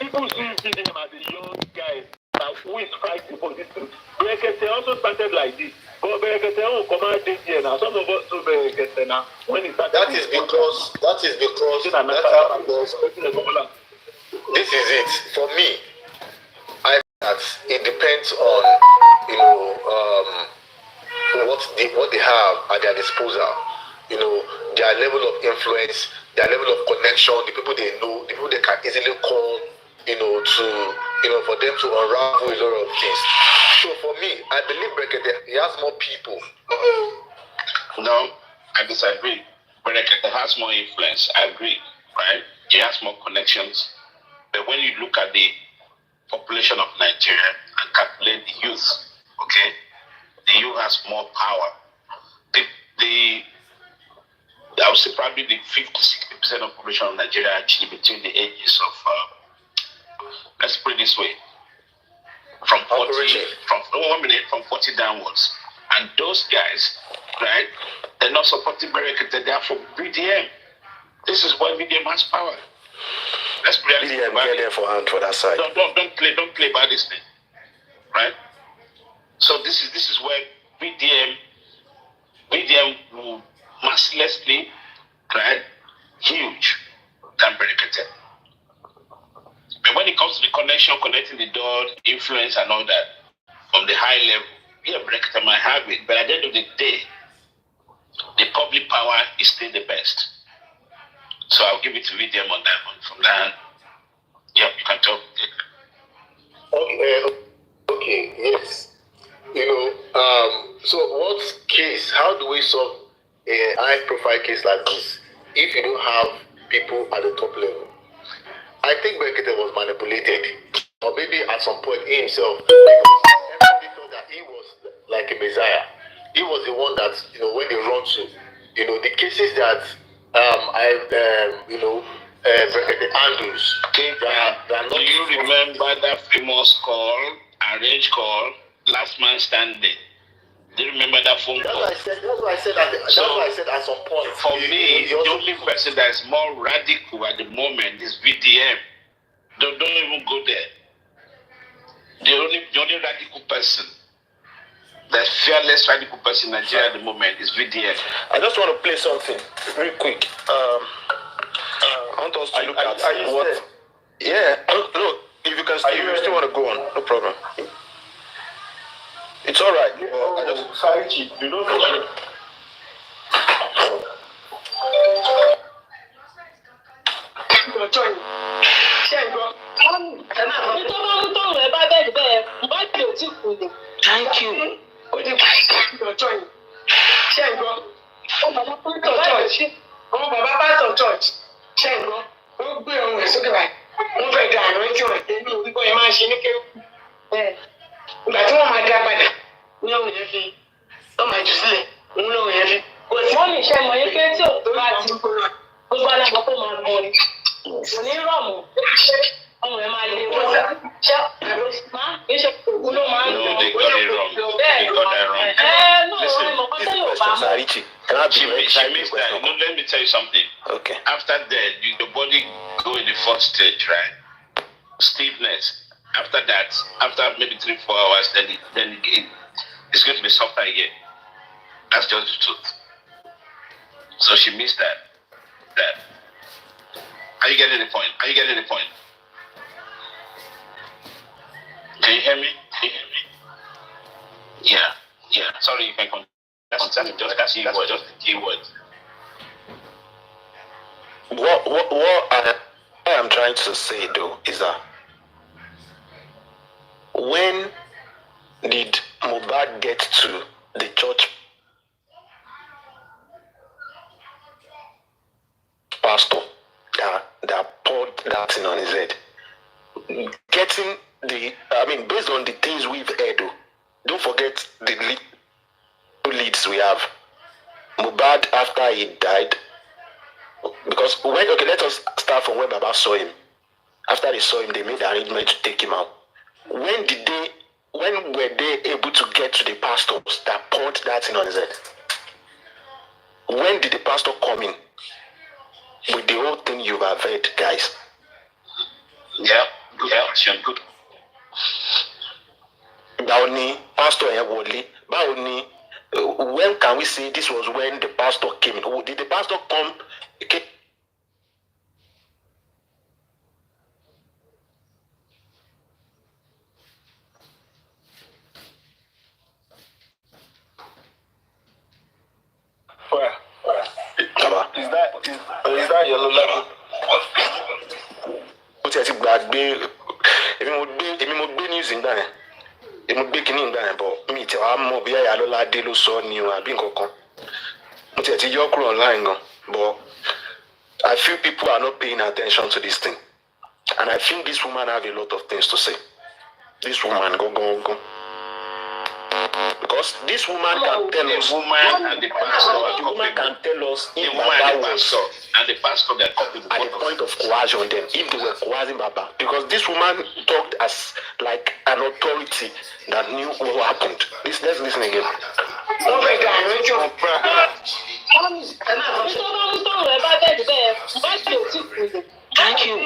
People see them as a young guy who is fighting for this thing. Berekete also started like this. But Berekete will come out this year now. Some of us do Berekete now. When it started, that is because this is it. For me, I think that it depends on what they have at their disposal. Their level of influence, their level of connection, the people they know, the people they can easily call, for them to unravel a lot of things. So for me, I believe Berekete, he has more people. No, I disagree. Berekete has more influence. I agree, right? He has more connections. But when you look at the population of Nigeria and calculate the youth, okay, the youth has more power. I would say probably the 50-60% of population of Nigeria are actually between the ages of, let's put it this way, from 40 downwards. And those guys, right, they're not supporting Berekete, they are for BDM. This is why BDM has power. Let's be realistic about it. There for hand for that side. Don't play by this thing, right? So this is where BDM will mercilessly, right, huge than Berekete. But when it comes to the connection, connecting the dot, influence and all that, from the high level, Berekete might have it, but at the end of the day, the public power is still the best. So I'll give it to VDM on that one. From that, yeah, you can talk. Okay, yes. So what case, how do we solve a high-profile case like this if you don't have people at the top level? I think Berekete was manipulated, or maybe at some point he himself, because everybody thought that he was like a messiah. He was the one that, when they run to, the cases that Berekete handles. Do you remember that famous call, arranged call, last man standing? Do you remember that phone call? That's why I said at some point. For me, the only person that is more radical at the moment is VDM. Don't even go there. The only radical person, the fearless radical person in Nigeria at the moment is VDM. I just want to play something real quick. I want us to look at what. Yeah, look, if you can still want to go on, no problem. It's all right. Sorry, Chief. You don't know. Thank you. Bàbá pásítọ̀ church ṣe ń gbọ́ ó gbé ohun ẹ̀ sókè báyìí wọ́n fẹ́ da àná tí wọ́n tẹ̀lé òwúgbọ́ ẹ̀ máa ṣe ní kéwù. Ìgbà tí wọ́n máa dá padà ní òun yẹn fi tó máa jù sílẹ̀ òun lóun yẹn fi. Wọ́n ní iṣẹ́ mọ̀ yín pé tí ò bá ti gbogbo alágbó tó máa gbọ́ ni kò ní rọ̀mù ọmọ ẹ̀ máa lé wọ́n ṣe máa ń ṣe òkú ló máa ń lò bẹ́ẹ̀ She missed that. Let me tell you something. Okay. After that, the body go in the first stage, right? Stiffness. After that, after maybe 3-4 hours, then it's going to be softer again. That's just the truth. So she missed that. Are you getting the point? Can you hear me? Yeah. Sorry, you can continue. That's just the keyword. What I am trying to say though is that when did Mohbad get to the church pastor that poured that thing on his head? Getting based on the things we've heard though, don't forget the leads we have. Mohbad after he died, because let us start from when Baba saw him. After they saw him, they made the arrangement to take him out. When were they able to get to the pastors that poured that thing on his head? When did the pastor come in? with the whole thing you have heard, guys? Yeah, good question. Good. Baoni, Pastor Ewole, Baoni, when can we say this was when the pastor came in? Did the pastor come? Is that your level? Ó ti ẹ̀ ti gbàgbé èmi mo gbé news nígbà yẹn èmi gbé kinní nígbà yẹn bọ̀ mi ti wàá mọ̀ bí ẹ̀yà Lọ́ládé ló sọ ni o àbí nǹkan kan mo ti ẹ̀ ti yọ kúrò online gan but I feel people are not paying attention to this thing and I think this woman have a lot of things to say. This woman go. Because this woman can tell us. The woman and the pastor can tell us the if woman Baba and the was pastor and the pastor they are coupled at the point of coercion them, if they were coercing Baba. Because this woman talked as like an authority that knew what happened. Let's listen again. Thank you.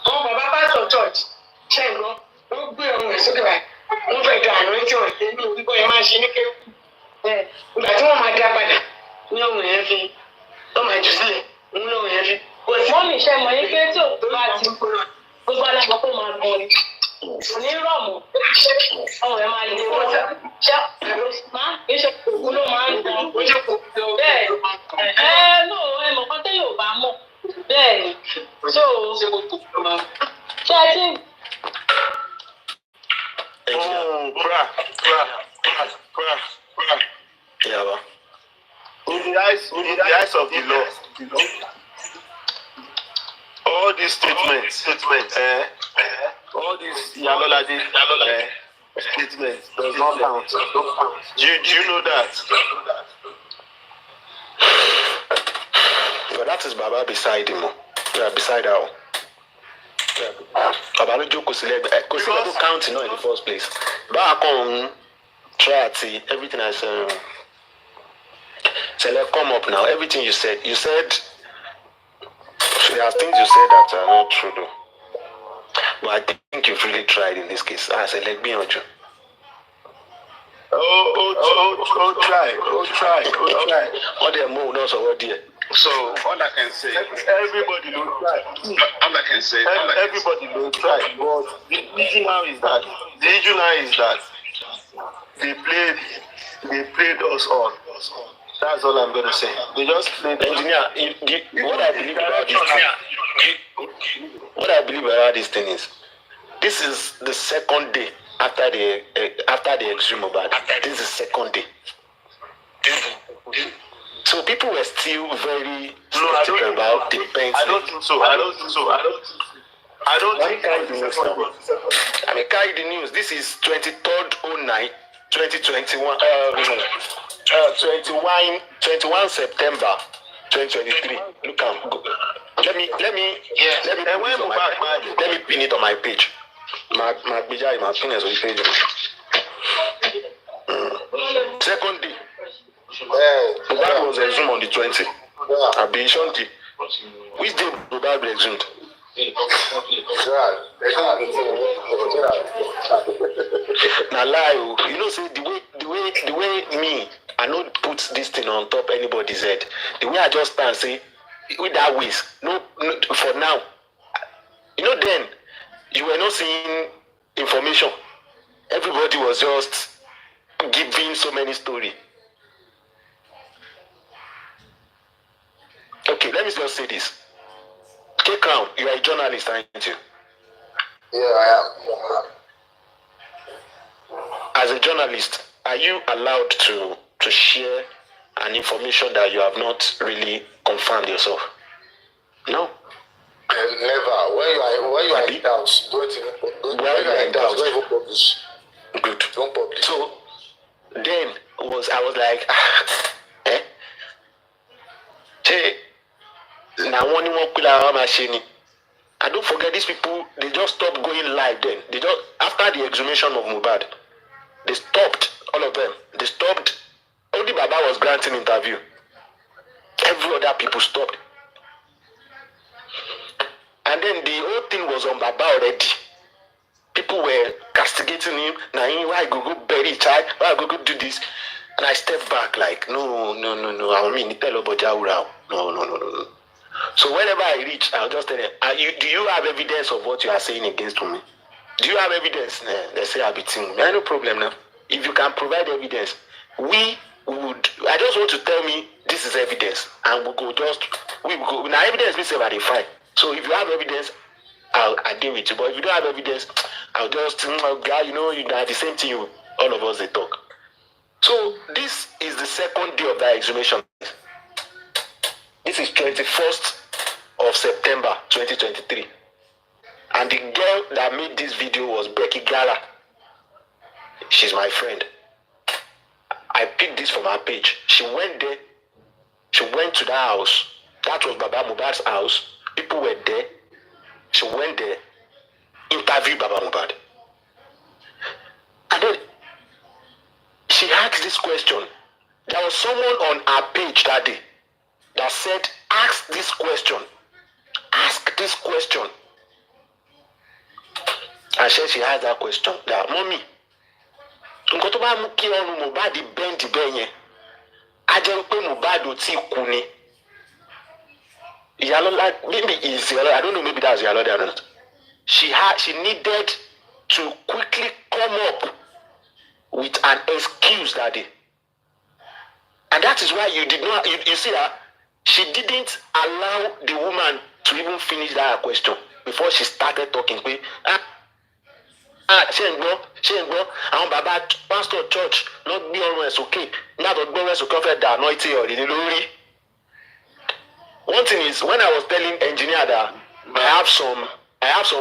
Àwọn bàbá pásítọ̀ church ṣe ń lọ wọ́n gbé ọrùn ẹ̀ sókè báyìí wọ́n fẹ́ da àná tí wọ́n èmi ò rí bọ́ ẹ máa ṣe ní kéwù. Ìgbà tí wọ́n máa dá padà ní ọrùn yẹn fi wọ́n máa jù sílẹ̀ ní ọrùn yẹn fi. Wọ́n mi ṣe mọ̀ yín pé tí òkú bá ti gbogbo alágbọ̀n kó máa gan ni. Kò ní rọ̀mù ọrùn ẹ̀ máa lè wọ́n. Ṣé máa kì í ṣe òkú ló máa ń gan? Bẹ́ẹ̀ ẹ mọ̀ kan tẹ́ yóò bá mọ̀. Bẹ́ẹ̀ni, so ṣé ẹ ti. Yeah, in the eyes of the law, all these statements, all these Iyalolade statements does not count. Do you know that? But that is Baba beside him. Yeah, beside her. Baba no joke because counting not in the first place. Back on try to see everything I said. So let's come up now. Everything you said there are things you said that are not true though. But I think you've really tried in this case. I said let me on you. Try. All the moon also what dear. So all I can say, everybody will try. Everybody will try. But the issue now is that they played us all. That's all I'm gonna say. They just played. Engineer, what I believe about this thing is, this is the second day after the exhume Mohbad. This is the second day. So people were still very skeptical about the pain. I don't think so. I mean, carry the news. This is 23rd 09 2021. 21 September 2023. Look, let me pin it on my page. My pin is on the page. Second day. That was exhumed on the 20th. Which day Mohbad was exhumed? Now lie, you know, say the way me, I don't put this thing on top anybody's head. The way I just stand, say with that ways. No, for now. You know, then you were not seeing information. Everybody was just giving so many stories. Okay, let me just say this. K-Crown, you are a journalist, aren't you? Yeah, I am. As a journalist, are you allowed to share an information that you have not really confirmed yourself? No. Never. When you are in doubt, don't even publish. Good. Don't publish. So then I was like, now one more machine. And don't forget, these people, they just stopped going live then. They just, after the exhumation of Mohbad, they stopped, all of them. They stopped. only Baba was granting interview. Every other people stopped. And then the whole thing was on Baba already. People were castigating him. Now, why go bury child? Why go do this? And I stepped back like, no. I mean, no. So whenever I reach, I'll just tell them, do you have evidence of what you are saying against me? Do you have evidence? They say I'll be team. No problem now. If you can provide evidence, I just want to tell me this is evidence. And we will go. Now evidence means verify. So if you have evidence, I'll deal with you. But if you don't have evidence, I'll just, guy, the same thing all of us they talk. So this is the second day of that exhumation. This is 21st of September 2023. And the girl that made this video was Becky Gala. She's my friend. I picked this from her page. She went there. She went to that house. That was Baba Mohbad's house. People were there. She went there, interviewed Baba Mohbad. And then she asked this question. There was someone on her page that day that said, ask this question. Ask this question. And she asked that question. That, mommy, nǹkan tó bá mú kí ọrùn Mohbad bend bẹ́ẹ̀ yẹn, á jẹ́ pé Mohbad ò tí kú ni. Iyalola, maybe is Iyalola, I don't know, maybe that's Iyalola or not. She needed to quickly come up with an excuse that day. And that is why you did not, you see that she didn't allow the woman to even finish that question before she started talking. Àwọn bàbá pastor church ló gbé ọrùn ẹ̀ sókè nígbà tó gbé ọrùn ẹ̀ sókè ó fẹ́ dà anointing ọ̀rẹ́ lórí. One thing is, when I was telling engineer that I have some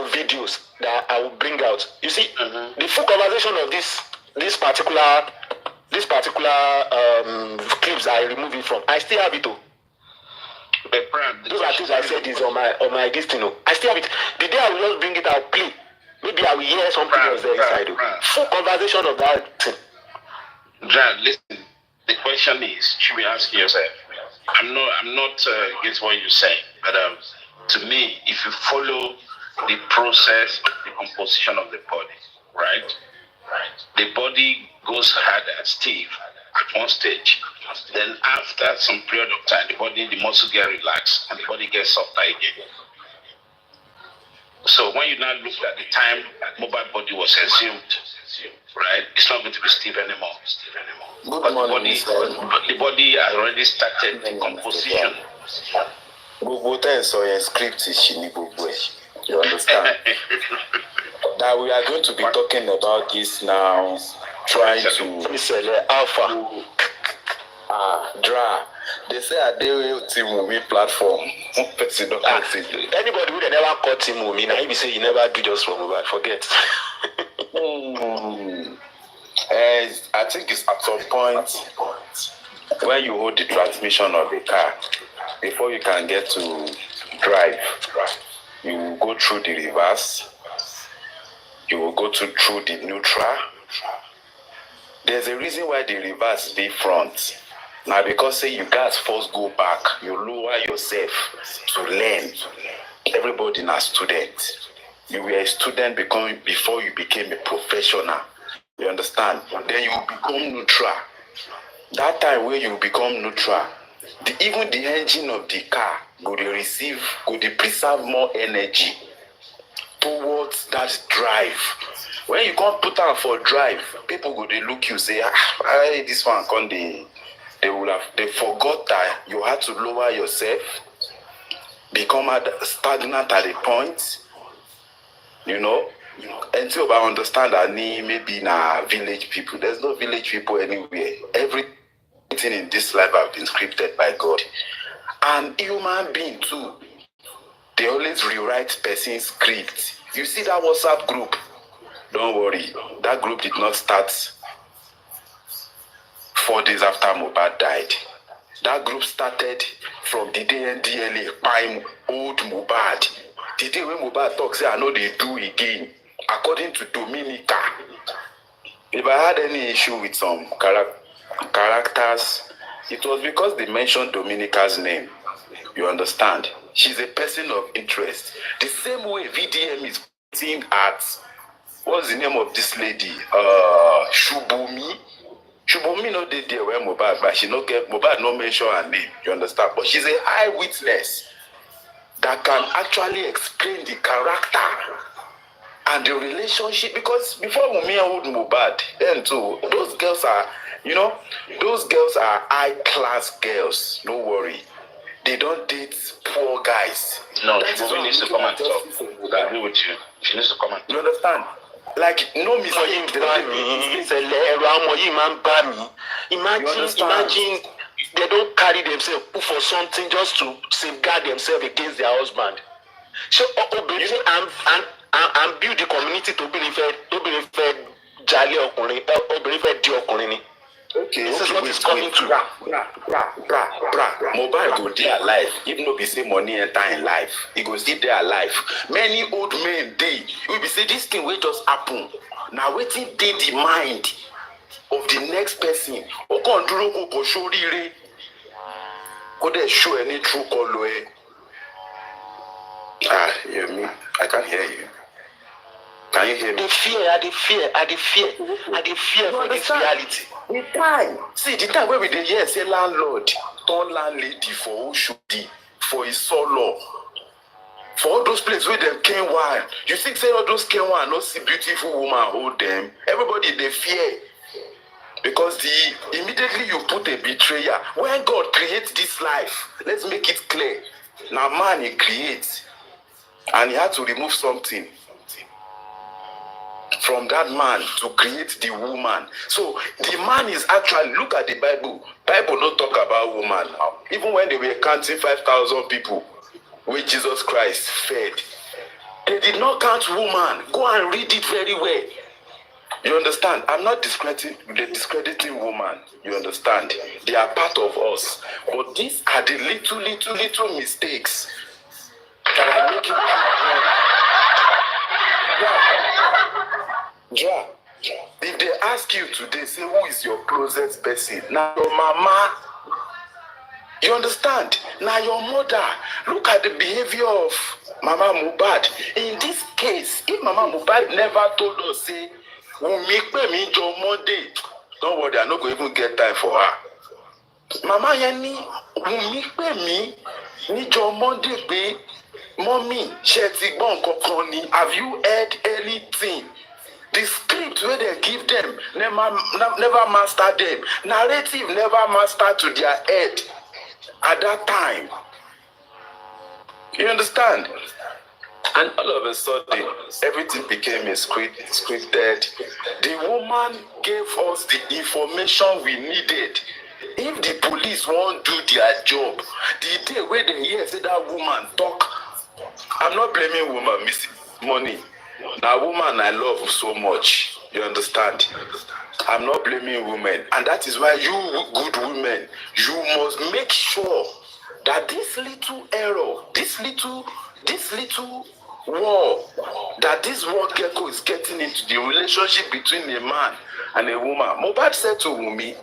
videos that I will bring out. You see, the full conversation of this particular clips I remove it from. I still have it. Those are things I said is on my destiny. I still have it. The day I will just bring it out, play. Maybe I will hear something else there inside. Full conversation of that thing. John, listen. The question is, should we ask yourself? I'm not against what you say, but to me, if you follow the process of the composition of the body, right? The body goes hard and stiff at one stage. Then after some period of time, the muscle gets relaxed and the body gets softer again. So when you now look at the time mobile body was exhumed, right? It's not going to be stiff anymore. But the body has already started the composition. You understand? That we are going to be talking about this now, trying to Alpha. Daraa. They say a day team movie platform. Anybody who never caught team movie, now you say you never do just for mobile, forget. I think it's at some point when you hold the transmission of a car, before you can get to drive, you will go through the reverse, you will go through the neutral. There's a reason why the reverse be front. Now because say you guys first go back, you lower yourself to learn. Everybody na student. You were a student before you became a professional. You understand? Then you become neutral. That time where you become neutral, even the engine of the car could preserve more energy towards that drive. When you can't put on for drive, people go they look you say, this one can't they forgot that you had to lower yourself, become stagnant at a point, until I understand that maybe na village people. There's no village people anywhere. Everything in this life have been scripted by God. And human being too, they always rewrite person's script. You see that WhatsApp group? Don't worry, that group did not start 4 days after Mohbad died. That group started from the day NDLA by old Mohbad. The day when Mohbad talks, I know they do again. According to Dominica, if I had any issue with some characters. It was because they mentioned Dominica's name. You understand? She's a person of interest. The same way VDM is pointing at, what's the name of this lady? Shubumi. Shubumi no dey there where Mohbad, but she no get Mohbad no mention her name. You understand? But she's a eyewitness that can actually explain the character and the relationship. Because before Wunmi hold Mohbad, then too, those girls are, those girls are high-class girls. Don't worry. They don't date poor guys. No, Wunmi needs to come and talk. I agree with you. She needs to come and talk. You understand? Like, no mistake. Imagine they don't carry themselves for something just to safeguard themselves against their husband. So, and build the community to be fair, jolly or okay, this is what is coming to. Mohbad go dey alive. Even though we say money enter in life, he go still dey alive. Many old men dey. We be say this thing will just happen. Now wetin dey the mind of the next person? O kan dúró kò ṣoríire. Kò dẹ̀ show any true color. You hear me? I can't hear you. Can you hear me? I dey fear for this reality. The time. See, the time where we dey hear say landlord turn landlady for Oshodi, for Isolo, for all those places where them came wild. You think say all those came wild, not see beautiful woman hold them. Everybody they fear. Because immediately you put a betrayer. When God creates this life, let's make it clear. Now man he creates. And he had to remove something from that man to create the woman. So the man is actually, look at the Bible. Bible don't talk about woman now. Even when they were counting 5,000 people with Jesus Christ fed, they did not count woman. Go and read it very well. You understand? I'm not discrediting woman. You understand? They are part of us. But these are the little mistakes that are making if they ask you today, say who is your closest person? Now your mama. You understand? Now your mother. Look at the behavior of Mama Mohbad. In this case, if Mama Mohbad never told us, say, Wunmi pe mi jo Monday, don't worry, I'm not going to even get time for her. Mama yani, Wunmi pe mi ni jo Monday pe, Mommy, ṣé ti gbọ́ nǹkan kan ni? Have you heard anything? The script where they give them never master them. Narrative never master to their head at that time. You understand? And all of a sudden, everything became a scripted. The woman gave us the information we needed. If the police won't do their job, the day where they hear say that woman talk, I'm not blaming woman, Miss Money. Now, woman I love so much. You understand? I'm not blaming women. And that is why you good women, you must make sure that this little error, this little war, that this war gecko is getting into the relationship between a man and a woman. Mohbad said to Wunmi,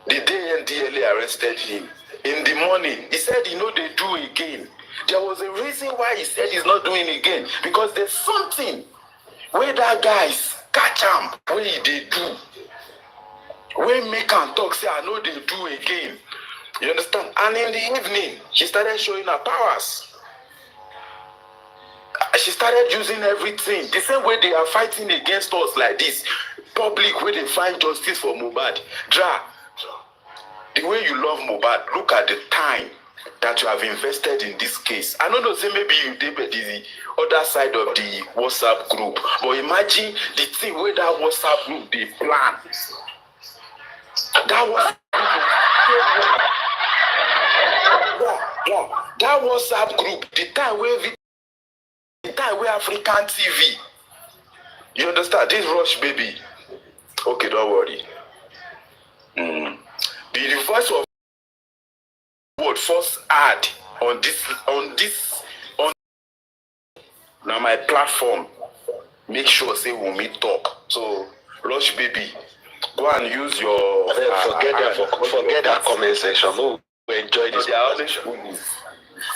the day NDLA arrested him, in the morning, he said he know they do again. There was a reason why he said he's not doing it again. Because there's something where that guys catch him, where they do. Where make and talk, say, I know they do again. You understand? And in the evening, she started showing her powers. She started using everything. The same way they are fighting against us like this. Public, where they find justice for Mohbad. The way you love Mohbad, look at the time that you have invested in this case. I don't know, say maybe you did the other side of the WhatsApp group, but imagine the thing where that WhatsApp group they plan. That WhatsApp group, the time where African TV. You understand? This Rush baby. Okay, don't worry. The voice of word first add on now my platform. Make sure say Wunmi talk. So Rush baby, Go and use your... forget that comment section. We enjoy this.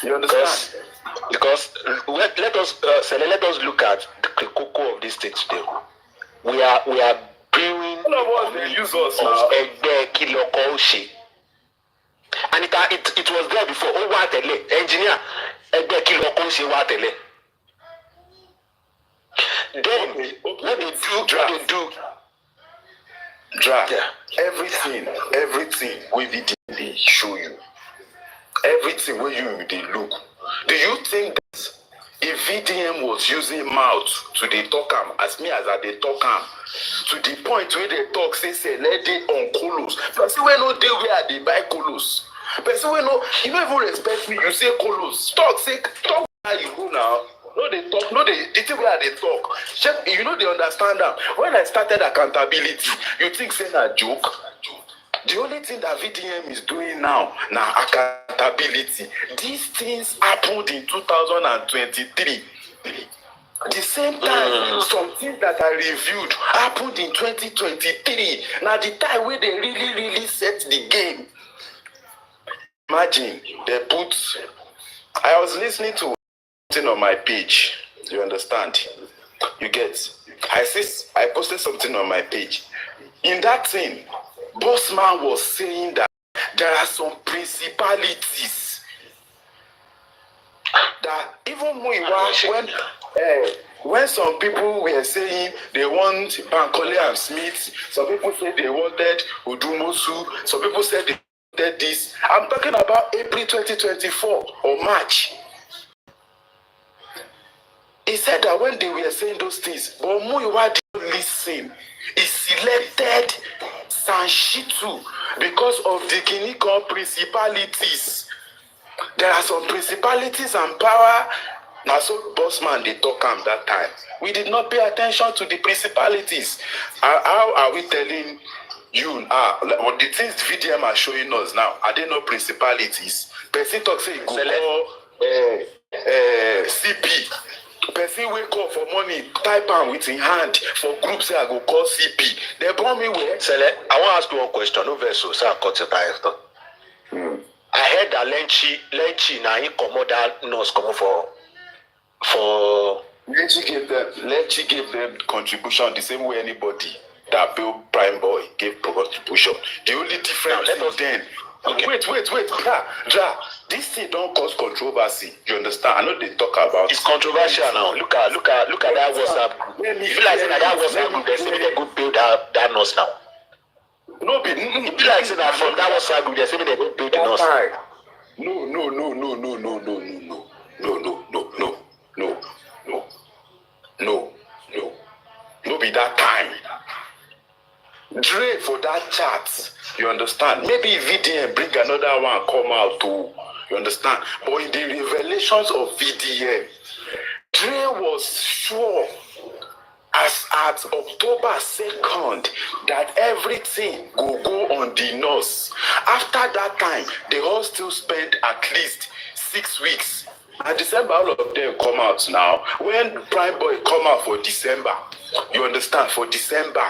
You understand? Because let us look at the cocoa of this thing today. We are brewing they use us now. And it was there before. Oh, what engineer, then what they do. Everything we they show you. Everything where you they look. Do you think that if VDM was using mouth to they talk as they talk to the point where they talk say let it on colos. Person we no day where they buy colos. Person we no you don't even respect me. You say colos. Talk how you go now. No, they talk. No, the thing where they talk. You know they understand them. When I started accountability, you think saying a joke. The only thing that VDM is doing now accountability. These things happened in 2023. The same time, some things that I reviewed happened in 2023. Now the time where they really set the game. Imagine they put. I was listening to something on my page. You understand? You get. I posted something on my page. In that thing, Bossman was saying that there are some principalities that even when some people were saying they want Bankole and Smith, some people said they wanted Udumosu, some people said they wanted this. I'm talking about April 2024 or March. He said that when they were saying those things, but Muiwa didn't listen. He selected Sanshitu because of the Guinea principalities. There are some principalities and power. Now, so Bossman, they talk on that time. We did not pay attention to the principalities. How are we telling you? The things VDM are showing us now, are they not principalities? Person talk say go CP. Person wake up for money, type am with his hand for group say I go call CP. They brought me where? Sele, I want to ask you one question. No verso, so I cut your time. I heard that Lenchi now he come that nurse come for Lenchi gave them contribution the same way anybody that Bill Prime Boy gave contribution. The only difference is then. Okay. Wait. Ja. This thing don't cause controversy. You understand? I know they talk about it's controversial now. Look at that WhatsApp group. You feel like that WhatsApp group, they say they go build that nurse now. No, you feel like that from that WhatsApp group, they say they go build the nurse. No, be that time. Dre for that chat, you understand? Maybe VDM bring another one come out too, you understand? But in the revelations of VDM, Dre was sure as at October 2nd that everything will go on the nose. After that time, they all still spent at least 6 weeks. And December, all of them come out now. When Prime Boy come out for December, you understand? For December,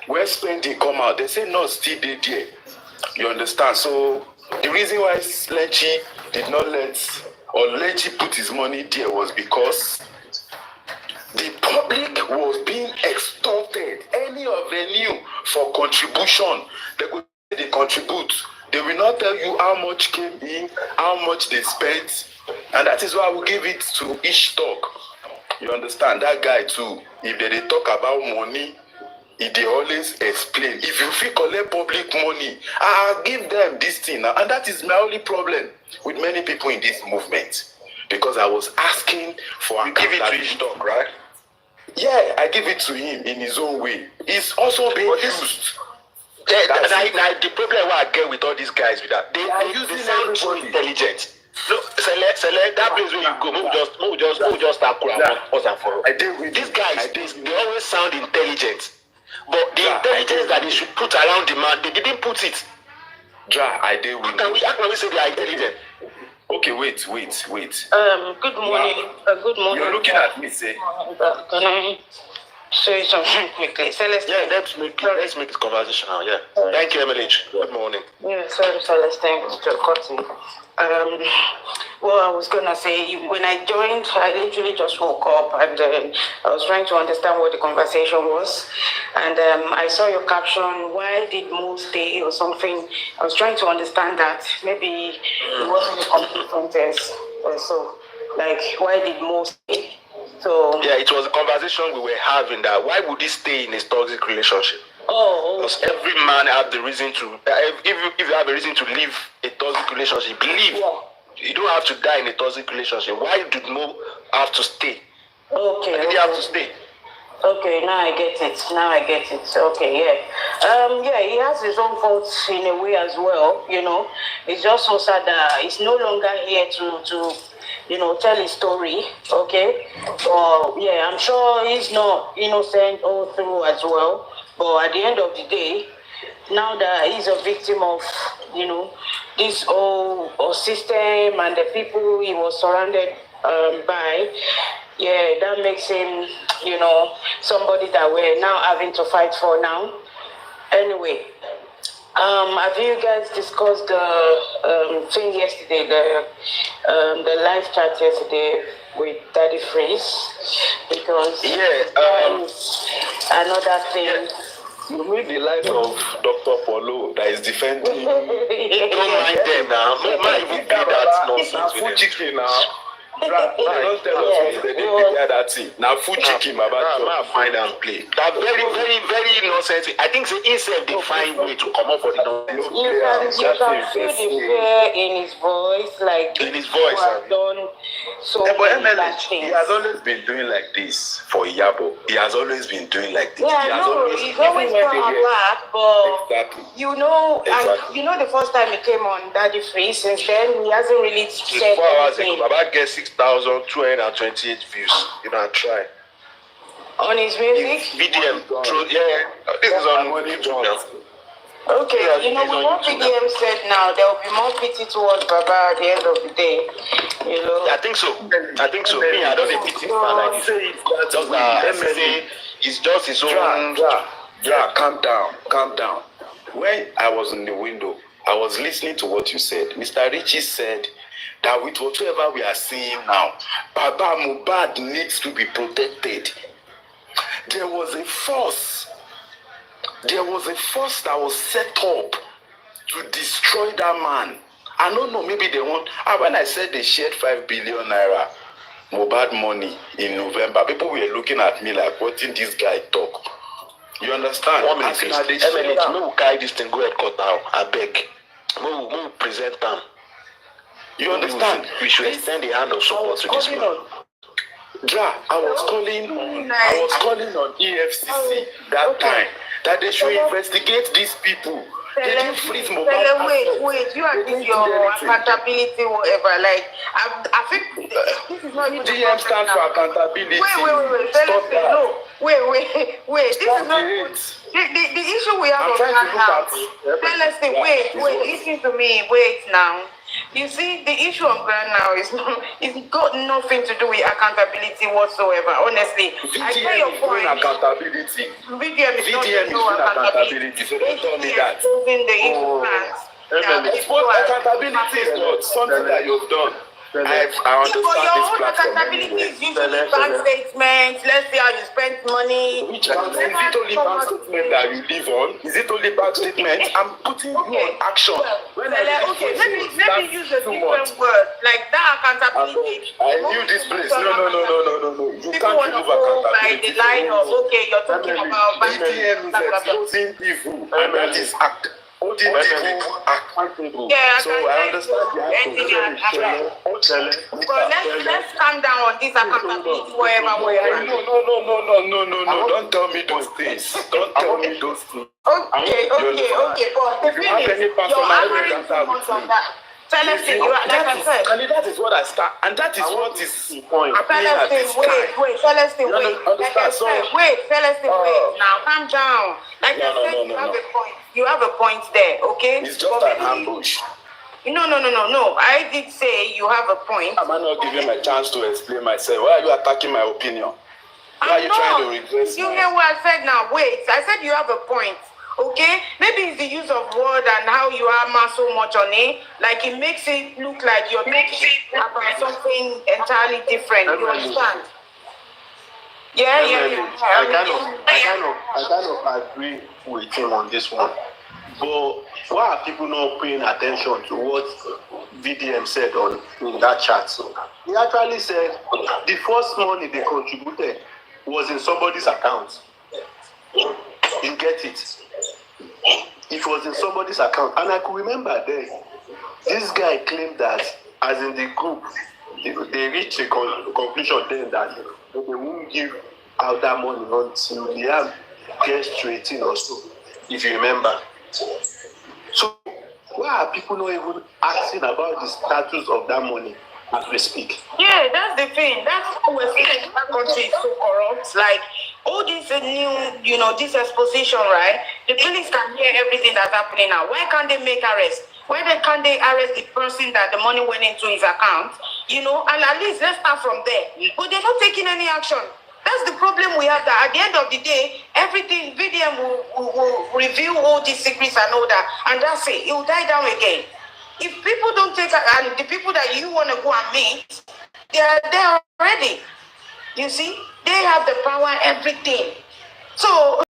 when spending come out, they say no, still they there. You understand? So the reason why Lenchi did not Lenchi put his money there was because the public was being extorted. Any of them knew for contribution, they contribute. They will not tell you how much came in, how much they spent, and that is why we give it to each talk. You understand? That guy too, if they talk about money, they always explain. If you feel collect public money, I'll give them this thing. And that is my only problem with many people in this movement. Because I was asking for... You give it to each talk, right? Yeah, I give it to him in his own way. It's also being used. Yeah, the problem I get with all these guys with that, they sound too intelligent. No, select that place where you go. Move just start crying once and for all. These guys, they always sound intelligent. But the intelligence that they should put around the man, they didn't put it. I did. How can we say they are intelligent? Okay, wait. Good morning. Good morning. You're looking at me, say. say something quickly. Celestine. Yeah, let's make this conversation now. Yeah. Thank you, Emily. Good morning. Yeah, sorry, Celestine, to cut you. Well, I was gonna say, when I joined, I literally just woke up and I was trying to understand what the conversation was. And I saw your caption, why did Mo stay or something? I was trying to understand that. Maybe it wasn't a complete sentence. So, like, why did Mo stay? So yeah, it was a conversation we were having that why would he stay in a toxic relationship? Oh, because every man have the reason to. If you have a reason to leave a toxic relationship, leave. Yeah. You don't have to die in a toxic relationship. Why did Mo have to stay? Okay. Did he have to stay? Okay, now I get it. Okay, yeah. Yeah, he has his own faults in a way as well, you know. It's just so sad that he's no longer here to tell his story, okay? Yeah, I'm sure he's not innocent all through as well. But at the end of the day, now that he's a victim of, this whole system and the people he was surrounded by, yeah, that makes him, somebody that we're now having to fight for now. Anyway, have you guys discussed the thing yesterday, the live chat yesterday with Daddy Freeze? Because another thing. Yeah. You mean the life of Dr. Paulo that is defending? Don't mind them now. Don't mind even be that nonsense with them. Chicken now. Don't tell us what they declare that thing. Now food chicken, my bad. I'll find and play. That very, very, very nonsense. I think the instead they find way to come up for the nonsense. You can feel the fear in his voice, like in his voice. Done so but many he has always been doing like this for Iyabo. He has always been doing like this. Yeah, he's always come back, but exactly. And the first time he came on Daddy Free, since then he hasn't really said 4 hours anything. ago, about get 6,228 views. I try. On his music? VDM. This is on YouTube now. Okay, what VDM said now, there will be more pity towards Baba at the end of the day. I think so. Me, I don't pity like this. It's just his own. Calm down. When I was in the window, I was listening to what you said. Mr. Richie said that with whatever we are seeing now, Baba Mohbad needs to be protected. There was a force that was set up to destroy that man. I don't know, maybe they want. When I said they shared 5 billion naira Mohbad money in November, people were looking at me like, what did this guy talk? You understand? 1 minute, please. We will carry this thing, go ahead, cut now. I beg. We will present them. You understand? We should extend the hand of support to this man. I was calling on EFCC that time that they should investigate these people. They didn't freeze Mohbad. Wait, you are doing your accountability, whatever. Like, I think this is not even DM stands for accountability. Wait. This is not the issue we have on hand now. Celestine, wait, listen to me. Wait now. You see, the issue on ground now it's got nothing to do with accountability whatsoever. Honestly, I get your point. Accountability. VDM is not accountability. So don't tell me that. The issue plans. Accountability is not something that you've done. I understand this platform. Accountability is usually bank statements. Let's see how you spend money. Which is it only bank statement that you live on? Is it only bank statement? I'm putting you on action. Let me use a different word. Like that accountability. I knew this place. No. You can't remove accountability. By the line of you're talking about BTM is exposing evil, and that is act. So I understand. But let's calm down on this accountability, whatever. No. Don't tell me those things. Okay. But the thing is, you're hammering too much on that. Celestine, that is what I start, and that is what is happening at this time. Celestine, wait. Celestine, wait. Now, calm down. Like I said, you have a point. You have a point there, okay? It's just an ambush. No. I did say you have a point. Am I not giving my chance to explain myself? Why are you attacking my opinion? Why are you trying to regress? You hear what I said now? Wait, I said you have a point. Okay, maybe it's the use of word and how you hammer so much on it, like it makes it look like you're talking about something entirely different. You understand? Yeah. I kind of agree with him on this one. But why are people not paying attention to what VDM said in that chat? He actually said the first money they contributed was in somebody's account. You get it? It was in somebody's account. And I could remember then, this guy claimed that, as in the group, they reached a conclusion then that they won't give out that money until the arm gets to 18 or so, if you remember. So why are people not even asking about the status of that money as we speak? Yeah, that's the thing. That's how we're saying that country is so corrupt. Like all this new, this exposition, right? The police can hear everything that's happening now. Why can't they make arrest? Why can't they arrest the person that the money went into his account? And at least let's start from there. But they're not taking any action. That's the problem we have, that at the end of the day, everything, VDM will reveal all these secrets and all that, and that's it. It will die down again. If people don't take, and the people that you want to go and meet, they are there already. You see, they have the power, everything. So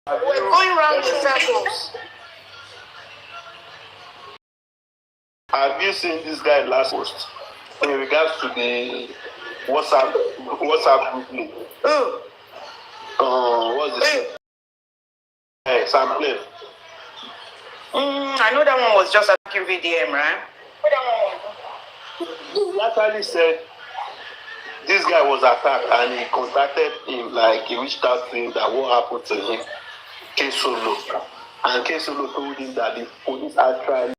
we're going around in circles. Have you seen this guy last post in regards to the WhatsApp group link? What's this? Hey, Sample. I know that one was just attacking VDM, right? He actually said this guy was attacked and he contacted him, like he reached out to him that what happened to him, K-Solo. And K-Solo told him that the police actually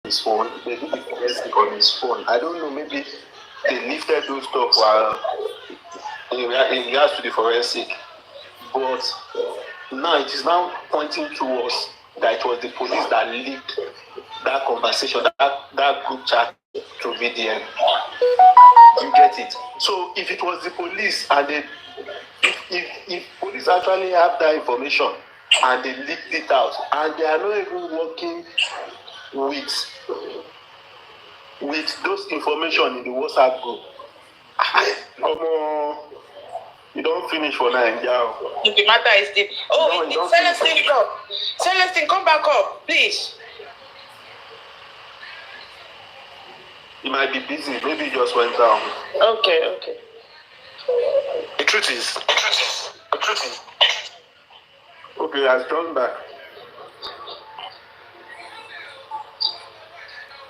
his phone, they did the forensic on his phone. I don't know, maybe they lifted those stuff while in regards to the forensic. But now it is now pointing towards that it was the police that leaked that conversation, that group chat to VDM. You get it? So if it was the police and if police actually have that information and they leaked it out and they are not even working with those information in the WhatsApp group, you don't finish for Nigeria. The matter is deep. Celestine, come back up, please. He might be busy. Maybe he just went down. Okay. The truth is. Okay, I've gone back.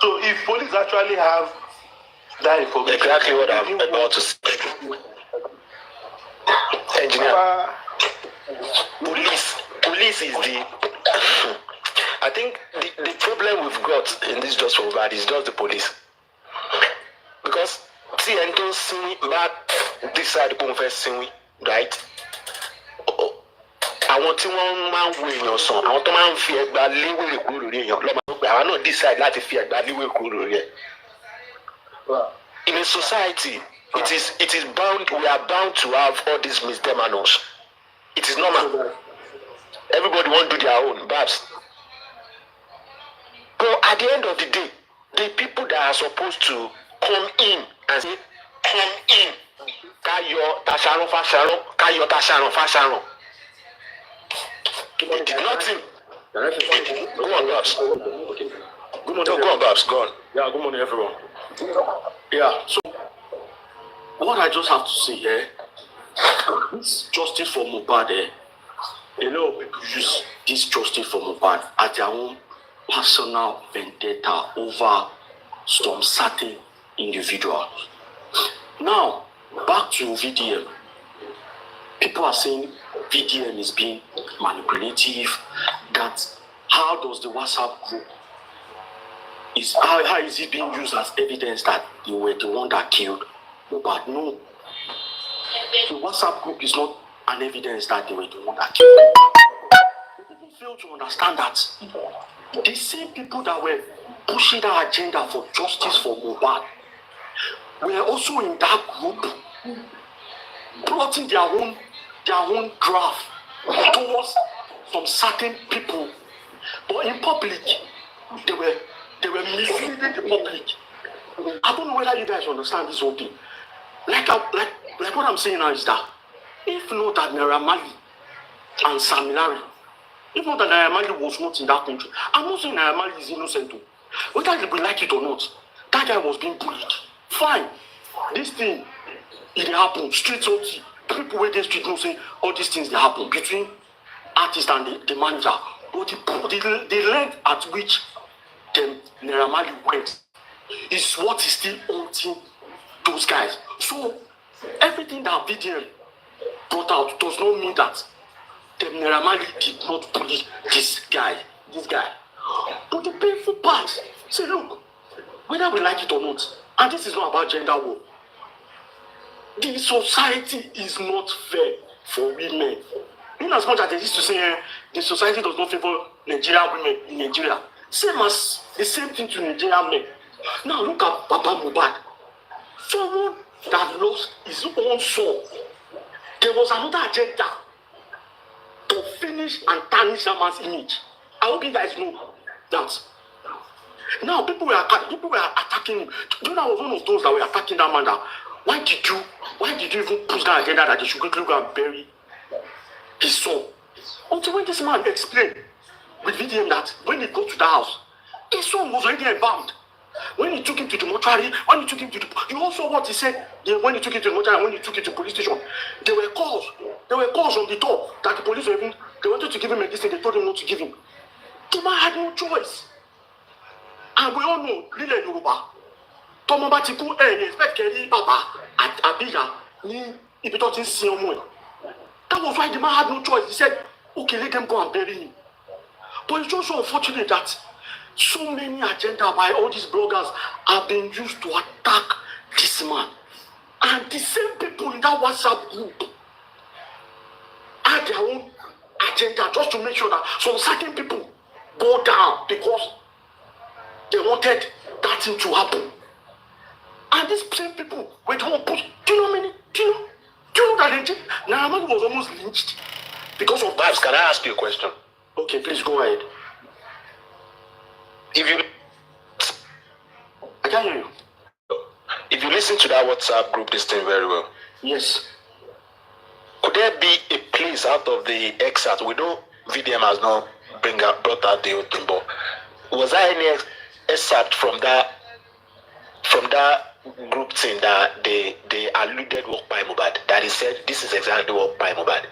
So if police actually have that information, exactly what I'm about to say. Engineer, police is the. I think the problem we've got in this Just for Bad is just the police. Because see, and don't see back this side confess, right? I want to man win your son. I want to man fear that leeway kúrò lórí èèyàn. I want to decide láti fear that leeway kúrò lórí ẹ̀. In a society, it is bound. We are bound to have all these misdemeanors. It is normal. Everybody want to do their own, but at the end of the day, the people that are supposed to come in and say, "Come in, Kayo Tasharon Fasharon, Kayo Tasharon Fasharon." They did nothing. Go on, Babs. Good morning. Go on, Babs. Go on. Yeah, good morning, everyone. Yeah, so what I just have to say here, this justice for Mohbad, a lot of people use this justice for Mohbad as their own personal vendetta over some certain individuals. Now, back to VDM. People are saying VDM is being manipulative. That how does the WhatsApp group how is it being used as evidence that they were the one that killed Mohbad? No, the WhatsApp group is not an evidence that they were the one that killed Mohbad. People fail to understand that the same people that were pushing that agenda for justice for Mohbad were also in that group. plotting their own draft towards some certain people, but in public, they were misleading the public. I don't know whether you guys understand this whole thing. Like what I'm saying now is that if not that Naira Marley and Sam Larry, if not that Naira Marley was not in that country, I'm not saying Naira Marley is innocent too. Whether we like it or not, that guy was being bullied. Fine. This thing, it happened. Street OT. People where they street know say all these things they happen between artist and the manager. But the length at which the Naira Marley went is what is still haunting those guys. So everything that VDM brought out does not mean that the Naira Marley did not bully this guy. But the painful part, say look, whether we like it or not, and this is not about gender war, the society is not fair for women. In as much as they used to say the society does not favor Nigerian women in Nigeria, the same thing to Nigerian men. Now look at Papa Mohbad. Someone that lost his own soul. There was another agenda to finish and tarnish that man's image. I hope you guys know that. Now people were attacking him. You know, I was one of those that were attacking that man. That why did you even push that agenda that they should quickly go and bury his son? Until when this man explained with VDM that when he got to the house, his son was already embalmed. When he took him to the mortuary, you also what he said when he took him to the mortuary, when he took him to the police station, there were calls on the top that the police were even, they wanted to give him medicine, they told him not to give him. The man had no choice. And we all know, Lile Yoruba, Tomo Batiku, expect Kerry Baba at Abija, ni Ibitotin Siomo. That was why the man had no choice. He said, okay, let them go and bury him. But it's just so unfortunate that so many agendas by all these bloggers have been used to attack this man. And the same people in that WhatsApp group had their own agenda just to make sure that some certain people go down because they wanted that thing to happen. And these same people were the one push. Do you know that Naira Marley was almost lynched because of Babs, can I ask you a question? Okay, please go ahead. I can't hear you. If you listen to that WhatsApp group, this thing very well. Yes. Could there be a place out of the excerpt? We know VDM has not brought out the whole thing, but was there any excerpt from that group thing that they alluded work by Mohbad, that he said this is exactly work by Mohbad?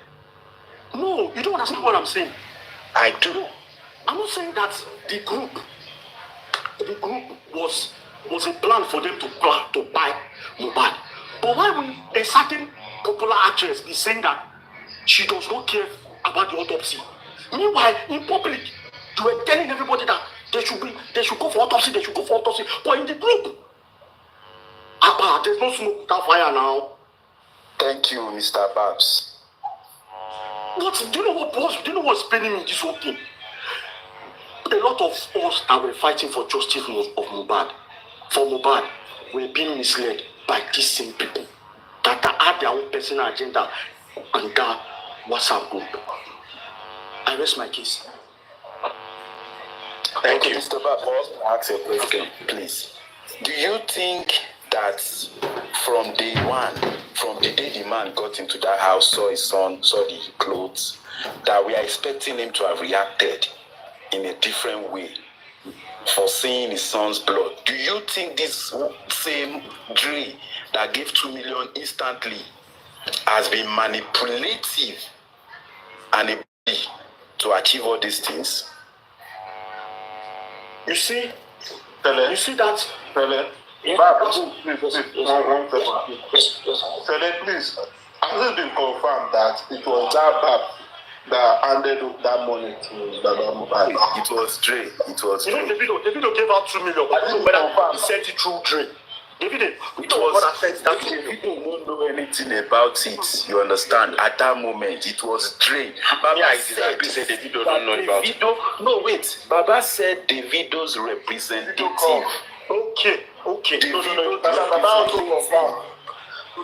No, you don't understand what I'm saying. I do. I'm not saying that the group was a plan for them to buy Mohbad. But why will a certain popular actress be saying that she does not care about the autopsy? Meanwhile, in public, you were telling everybody that they should go for autopsy. But in the group, there's no smoke without fire now. Thank you, Mr. Babs. Do you know what's paining me this whole thing? A lot of us that were fighting for justice for Mohbad, were being misled by these same people that had their own personal agenda and that WhatsApp group. I rest my case. Thank you. Mr. Babs, ask a question, please. Do you think that from day one, from the day the man got into that house, saw his son, saw the clothes, that we are expecting him to have reacted in a different way for seeing his son's blood? Do you think this same Dre that gave 2 million instantly has been manipulative and a to achieve all these things? You see that? Please, has it been confirmed that it was that Bab that handed that money to Baba Mohbad? It was Dre. You know, Davido gave out 2 million, but I don't know whether he sent it through Dre. People don't know anything about it. You understand? At that moment, it was Dre. Baba said Davido don't know about it. No, wait. Baba said Davido's representative. Okay. Baba also confirmed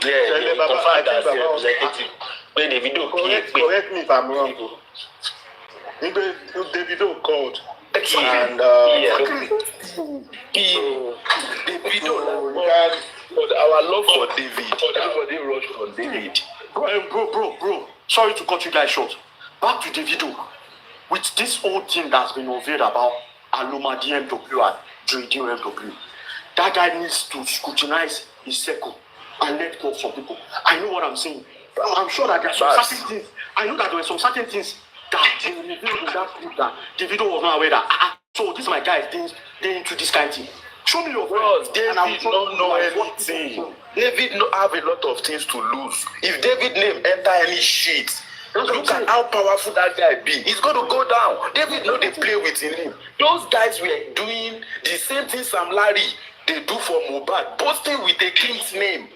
Yeah, confirm that representative. When the video correct me if I'm wrong. Davido called. And But our love for David, everybody rush for David. Bro, sorry to cut you guys short. Back to Davido. With this whole thing that's been unveiled about Aloma DMW and DMW, that guy needs to scrutinize his circle and let go of some people. I know what I'm saying. I'm sure that there are some certain things. I know that there were some certain things that they revealed in that clip that Davido was not aware that. So this my guy they into this kind of thing. Show me your bros. David don't know anything. David no have a lot of things to lose. If David name enter any shit, look at how powerful that guy be. He's going to go down. David know they play with him. Those guys were doing the same thing Sam Larry they do for Mohbad, boasting with the king's name.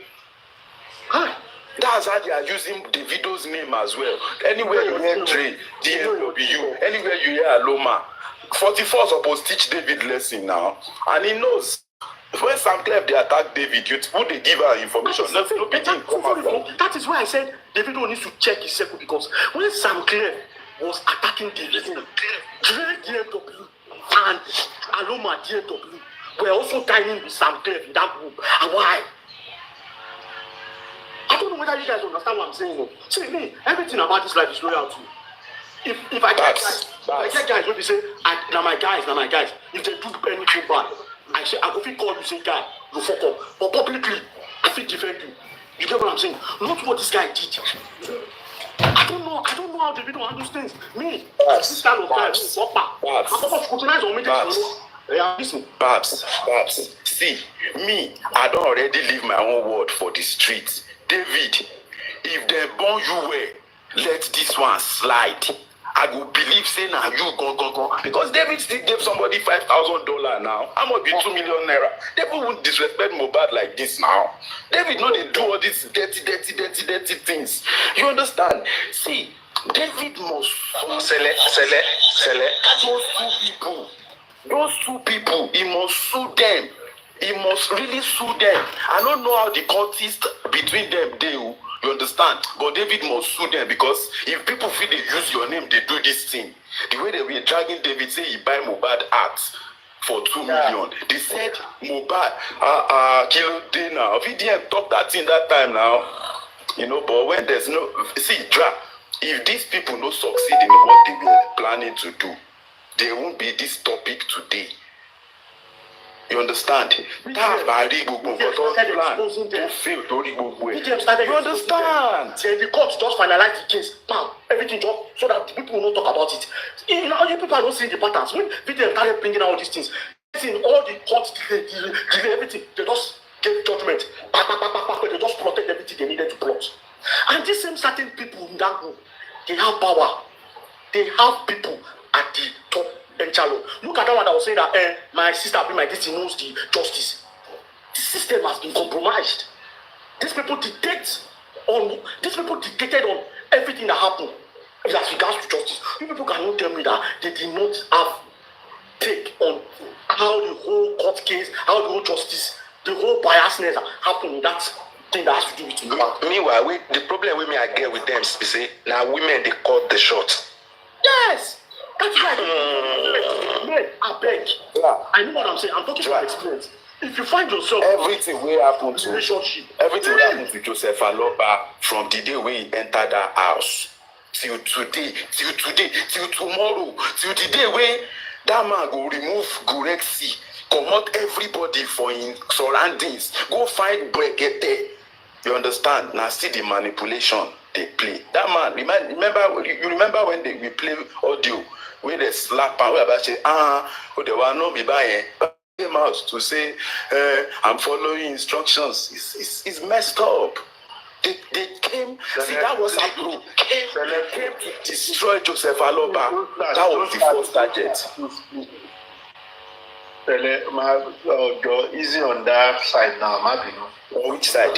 That's how they are using Davido's name as well. Anywhere you hear Dre, DMW, anywhere you hear Aloma, 44 supposed to teach David lesson now, and he knows. When Sam Clef they attack David, you put they give her information. That is why I said Davido needs to check his circle, because when Sam Clef was attacking Davido, Dre DMW and Aloma DMW were also dining with Sam Clef in that group. And why? I don't know whether you guys understand what I'm saying. See me, everything about this life is loyal to me. If I get guys, when they say, now my guys, if they do anything bad, I say, I go fit call you, say, guy, you fuck up. But publicly, I fit defend you. You get what I'm saying? Not what this guy did. I don't know how Davido handles things. Me, this kind of guy, I'm supposed to scrutinize on me. Yeah, listen. Babs, see, me, I don't already leave my own word for the streets. David, if they born you well, let this one slide. I will believe saying now you go. Because David still gave somebody $5,000 now. How much be 2 million naira? David won't disrespect Mohbad like this now. David know they do all these dirty things. You understand? See, David must those two people, he must sue them. He must really sue them. I don't know how the contest between them do. You understand? But David must sue them, because if people feel they use your name, they do this thing. The way they were dragging David, say he buy Mohbad art for 2 million. They said Mohbad, kilo day now. VDM talk that thing that time now. You know, but when there's no if these people don't succeed in what they were planning to do, there won't be this topic today. You understand? You understand? Then the court just finalize the case. Bam, everything just so that people will not talk about it. You know, you people are not seeing the patterns. When people started bringing out these things, all the courts delay everything. They just gave judgment. They just protect everything they needed to plot. And these same certain people in that group, they have power. They have people at the top. Look at that one that was saying that my sister be my destiny knows the justice. The system has been compromised. These people dictated on everything that happened as regards to justice. You people cannot tell me that they did not have take on how the whole court case, how the whole justice, the whole biasness happened in that thing that has to do with me. Meanwhile, the problem with me I get with them is say now women they cut the shot. Yes. That's right. Men, I beg. Yeah. I know what I'm saying. I'm talking from experience. If you find yourself everything will happen to relationship, everything will happen to Joseph Aloba from the day when he entered that house till today, till tomorrow, till the day when that man go remove Gurexi, comot everybody for his surroundings, go find Brekete. You understand? Now see the manipulation they play. That man, remember when we play audio where they slap and where they say, they want no be buying. Came out to say, I'm following instructions. It's messed up. They came, see that was a group, came to destroy Joseph Aloba. That was the first target. Easy on that side now, maybe. On which side?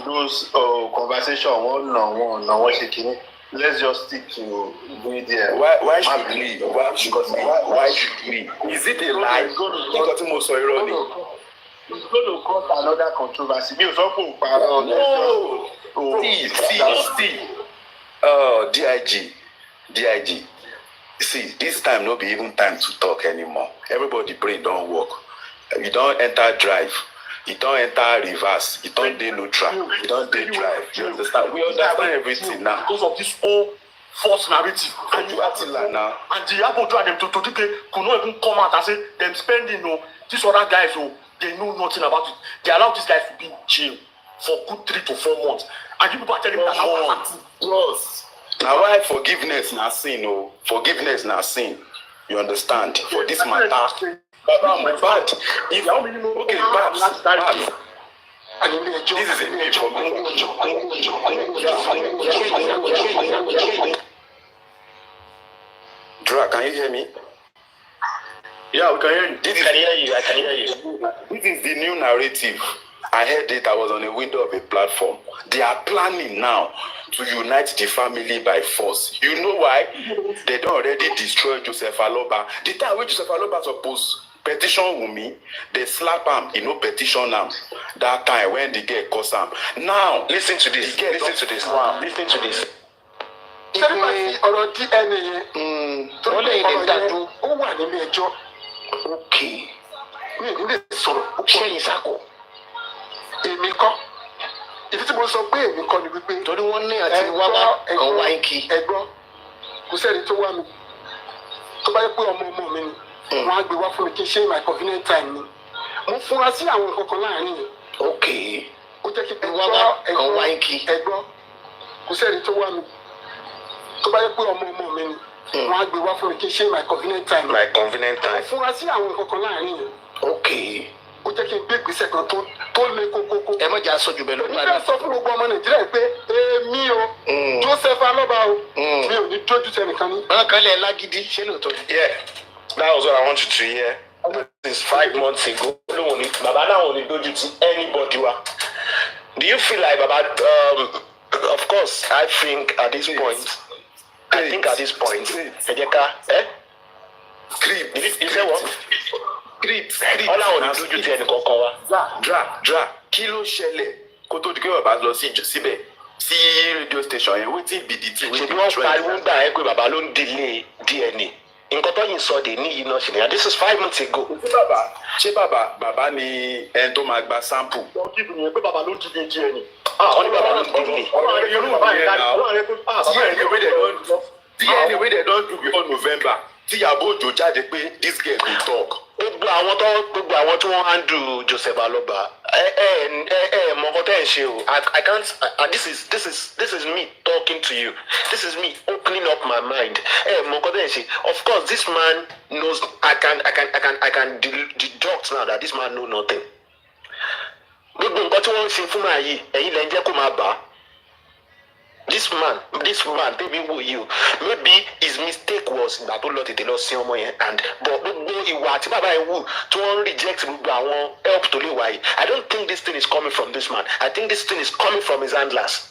Those conversation one-on-one, shaking. Let's just stick to media. Why should we? Why should we? Is it a lie? it's going to cause another controversy. Me also for No. See. DIG. See, this time no be even time to talk anymore. Everybody brain don't work. You don't enter drive. You don't enter reverse. You don't do neutral. You don't do drive. You understand? We understand everything now. Because of this whole false narrative. And you acting like now. And the Iyabo drive them to could not even come out and say them spending these other guys they know nothing about it. They allow these guys to be in jail for good 3 to 4 months. And you people are telling me that Bros. Now why forgiveness na sin, forgiveness na sin. You understand? For this matter. Baba, bad. If okay, bad. This is a new Dra, can you hear me? Yeah, we can hear you. I can hear you. I can hear you. This is the new narrative. I heard it. I was on a window of a platform. They are planning now to unite the family by force. You know why? They don't already destroy Joseph Aloba. The time when Joseph Aloba supposed petition Wumi, they slap him, petition him. That time when the girl calls him. Now, Listen to this. Listen to this. Wow. Listen to this. ọ̀rọ̀ DNA yẹn Wọ́n lè lè dájú. ó wà nílé ẹjọ́ Okay. mi ò ní lè sọ̀rọ̀ Ṣẹ́yìn sáko. èmi kọ́ ìdí tí mo sọ pé èmi kọ́ ni wípé Torí wọ́n ní àti wá bá ọ̀wá ikí. ẹ̀gbọ́n kò sẹ́ni tó wá mi tó bá yẹ pé ọmọ mi ni wọ́n á gbé wá fún mi kí n ṣe my convenient time ni mo fura sí àwọn nǹkan kan láàrin yẹn Okay. ó jẹ́ kí Wá bá ọ̀wá ikí. ẹ̀gbọ́n kò sẹ́ni tó wá mi tó bá yẹ pé ọmọ mi ni wọ́n á gbé wá fún mi kí n ṣe my convenient time My convenient mo time. fura sí àwọn nǹkan kan láàrin yẹn Okay. ó jẹ́ kí n gbé ìgbésẹ̀ kan tó le kókókó. Ẹ má jà sọ́jú bẹ́ẹ̀ lọ́dún mo fẹ́ sọ fún gbogbo ọmọ nàìjíríà pé èmi o Joseph Aloba o mi ò ní dójú tẹnìkan ní. Wọ́n kan lẹ̀ lágídí ṣé lóòótọ́? Yeah, that was what I wanted to hear. Since 5 months ago, Baba now only do to anybody. Do you feel like Baba? Of course, I think at this point, Ejeka, Creep. you say what? Creep. All I want to do is any kokowa. Dra. Kí ló ṣẹlẹ̀ kó tó di pé bàbá lọ síbẹ̀ sí radio station yẹn wetin be the thing wey Ṣèbí dey wọ́n trend pariwo gbà ẹ́ pé bàbá ló ń delay DNA. Nǹkan tó yìn sọ dé ní yìí náà ṣe nìyà. This is 5 months ago. ṣé bàbá ni ẹni tó máa gba sample. Don't give me pé bàbá ló delay DNA. Wọ́n ní bàbá ló ń delay. DNA wey dem don do before November tí Iyabo Ojo jáde pé this girl go talk. Gbogbo àwọn tí wọ́n handle Joseph Aloba mọ nǹkan tẹ́ ẹ̀ ṣe o. I can't this is me talking to you. This is me opening up my mind. Mọ nǹkan tẹ́ ẹ̀ ṣe. Of course this man knows. I can deduct now that this man know nothing. Gbogbo nǹkan tí wọ́n ń ṣe fún màá yìí ẹ̀yin lẹ́ ń jẹ́ kó máa bà á. This man, baby, who you? Maybe his mistake was that tó lọ tètè lọ sí ọmọ yẹn and but gbogbo ìwà àti bàbá yẹn wù tí wọ́n reject gbogbo àwọn help tó lè wáyé. I don't think this thing is coming from this man. I think this thing is coming from his handlers.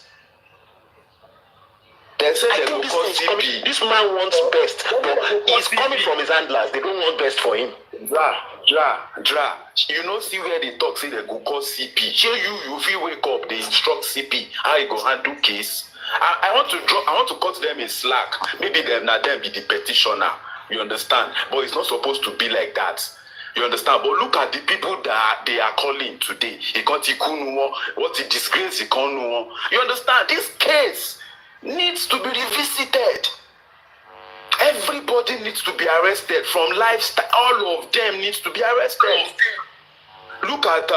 They say I they think go call CP. this man wants best, but he's coming from his handlers. They don't want best for him. Dra. You know see where they talk say they go call CP. Shey you fit wake up dey instruct CP how he go handle case. I want to cut them in slack. Maybe them be the petitioner. You understand? But it's not supposed to be like that. You understand? But look at the people that they are calling today. What he disgrace he can't know. You understand? This case needs to be revisited. Everybody needs to be arrested from lifestyle. All of them needs to be arrested. Look at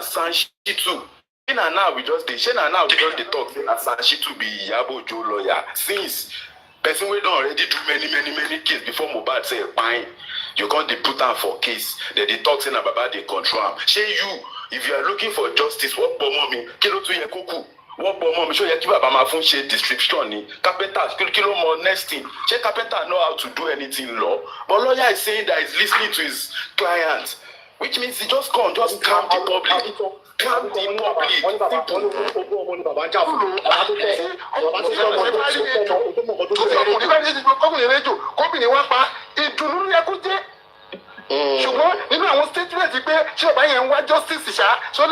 Sanshitu. Now we just dey talk say na Sanshitu be Iyabo Ojo lawyer. Since person wey don already do many cases before Mohbad say fine, you can't dey put am for case. Then they talk say na Baba dey control am. Shey you, if you are looking for justice, what bomo mi? Kí ló tún yẹ kó kù? What bomo mi? Ṣó yẹ kí bàbá máa fún ṣe description ni? Carpenter kí ló mọ next thing? Ṣé carpenter know how to do anything law? But lawyer is saying that he's listening to his client, which means he just calm the public. Calm the ṣùgbọ́n nínú àwọn statement pé ṣé ọba yẹn ń wá justice ṣá ṣé ó